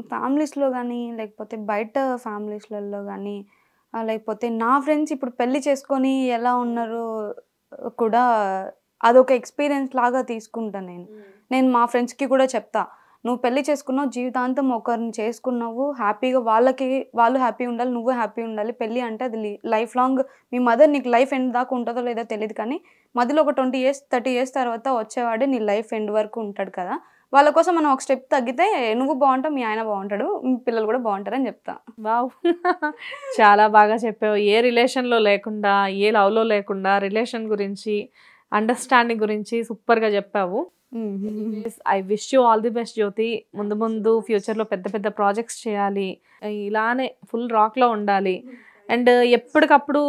ఫ్యామిలీస్‌లో గానీ, లేకపోతే బయట ఫ్యామిలీస్‌లలో గానీ, లేకపోతే నా ఫ్రెండ్స్ ఇప్పుడు పెళ్లి చేసుకొని ఎలా ఉన్నారో కూడా అదొక ఎక్స్‌పీరియన్స్ లాగా తీసుకుంటా నేను. నేను మా ఫ్రెండ్స్‌కి కూడా చెప్తా. నువ్వు పెళ్లి చేసుకున్నావు, జీవితాంతం ఒకరిని చేసుకున్నావు, హ్యాపీగా వాళ్ళు హ్యాపీగా ఉండాలి, నువ్వు హ్యాపీ ఉండాలి. పెళ్లి అంటే అది లైఫ్ లాంగ్ మీ మదర్ నీకు లైఫ్ ఎండ్ దాకా ఉంటుందో లేదో తెలీదు కానీ, మధ్యలో ఒక 20 ఇయర్స్, 30 ఇయర్స్ తర్వాత వచ్చేవాడే నీ లైఫ్ ఎండ్ వరకు ఉంటాడు కదా! వాళ్ళ కోసం మనం ఒక స్టెప్ తగ్గితే నువ్వు బావుంటావు, మీ ఆయన బావుంటాడు, మీ పిల్లలు కూడా బావుంటారని చెప్తా.
వావ్! చాలా బాగా చెప్పావు. ఏ రిలేషన్‌లో లేకుండా, ఏ లవ్‌లో లేకుండా రిలేషన్ గురించి, అండర్‌స్టాండింగ్ గురించి సూపర్‌గా చెప్పావు. I wish you all the best Jyothi. ముందు ముందు ఫ్యూచర్‌లో పెద్ద పెద్ద ప్రాజెక్ట్స్ చేయాలి. ఇలానే ఫుల్ రాక్‌లో ఉండాలి. అండ్ ఎప్పటికప్పుడు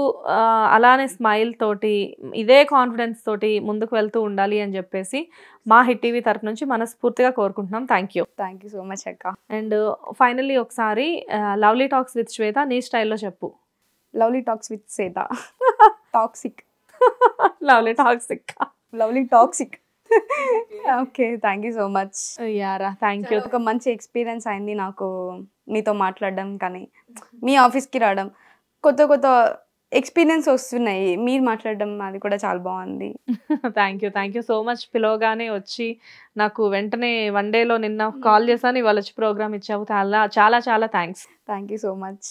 అలానే స్మైల్ తోటి, ఇదే కాన్ఫిడెన్స్ తోటి ముందుకు వెళ్తూ ఉండాలి అని చెప్పేసి మా హిట్ టీవీ తరపు నుంచి మనస్ఫూర్తిగా కోరుకుంటున్నాం. Thank you.
Thank you so much అక్క.
అండ్ ఫైనల్లీ ఒకసారి లవ్లీ టాక్స్ విత్ శ్వేత నీ స్టైల్లో చెప్పు.
Lovely talks with Shweta. Toxic.
Lovely toxic.
Lovely toxic. Okay. Thank you so much.
Yaara thank you.
ఒక మంచి ఎక్స్పీరియన్స్ అయింది నాకు మీతో మాట్లాడడం కానీ, మీ ఆఫీస్‌కి రావడం. కొత్త కొత్త ఎక్స్పీరియన్స్ వస్తున్నాయి. మీరు మాట్లాడడం అది కూడా చాలా బాగుంది.
Thank you so much. పిలవగానే వచ్చి నాకు వెంటనే వన్ డేలో నిన్న కాల్ చేశాను, ఇవాళ వచ్చి ప్రోగ్రామ్ ఇచ్చావు. చాలా చాలా చాలా thanks.
Thank you so much.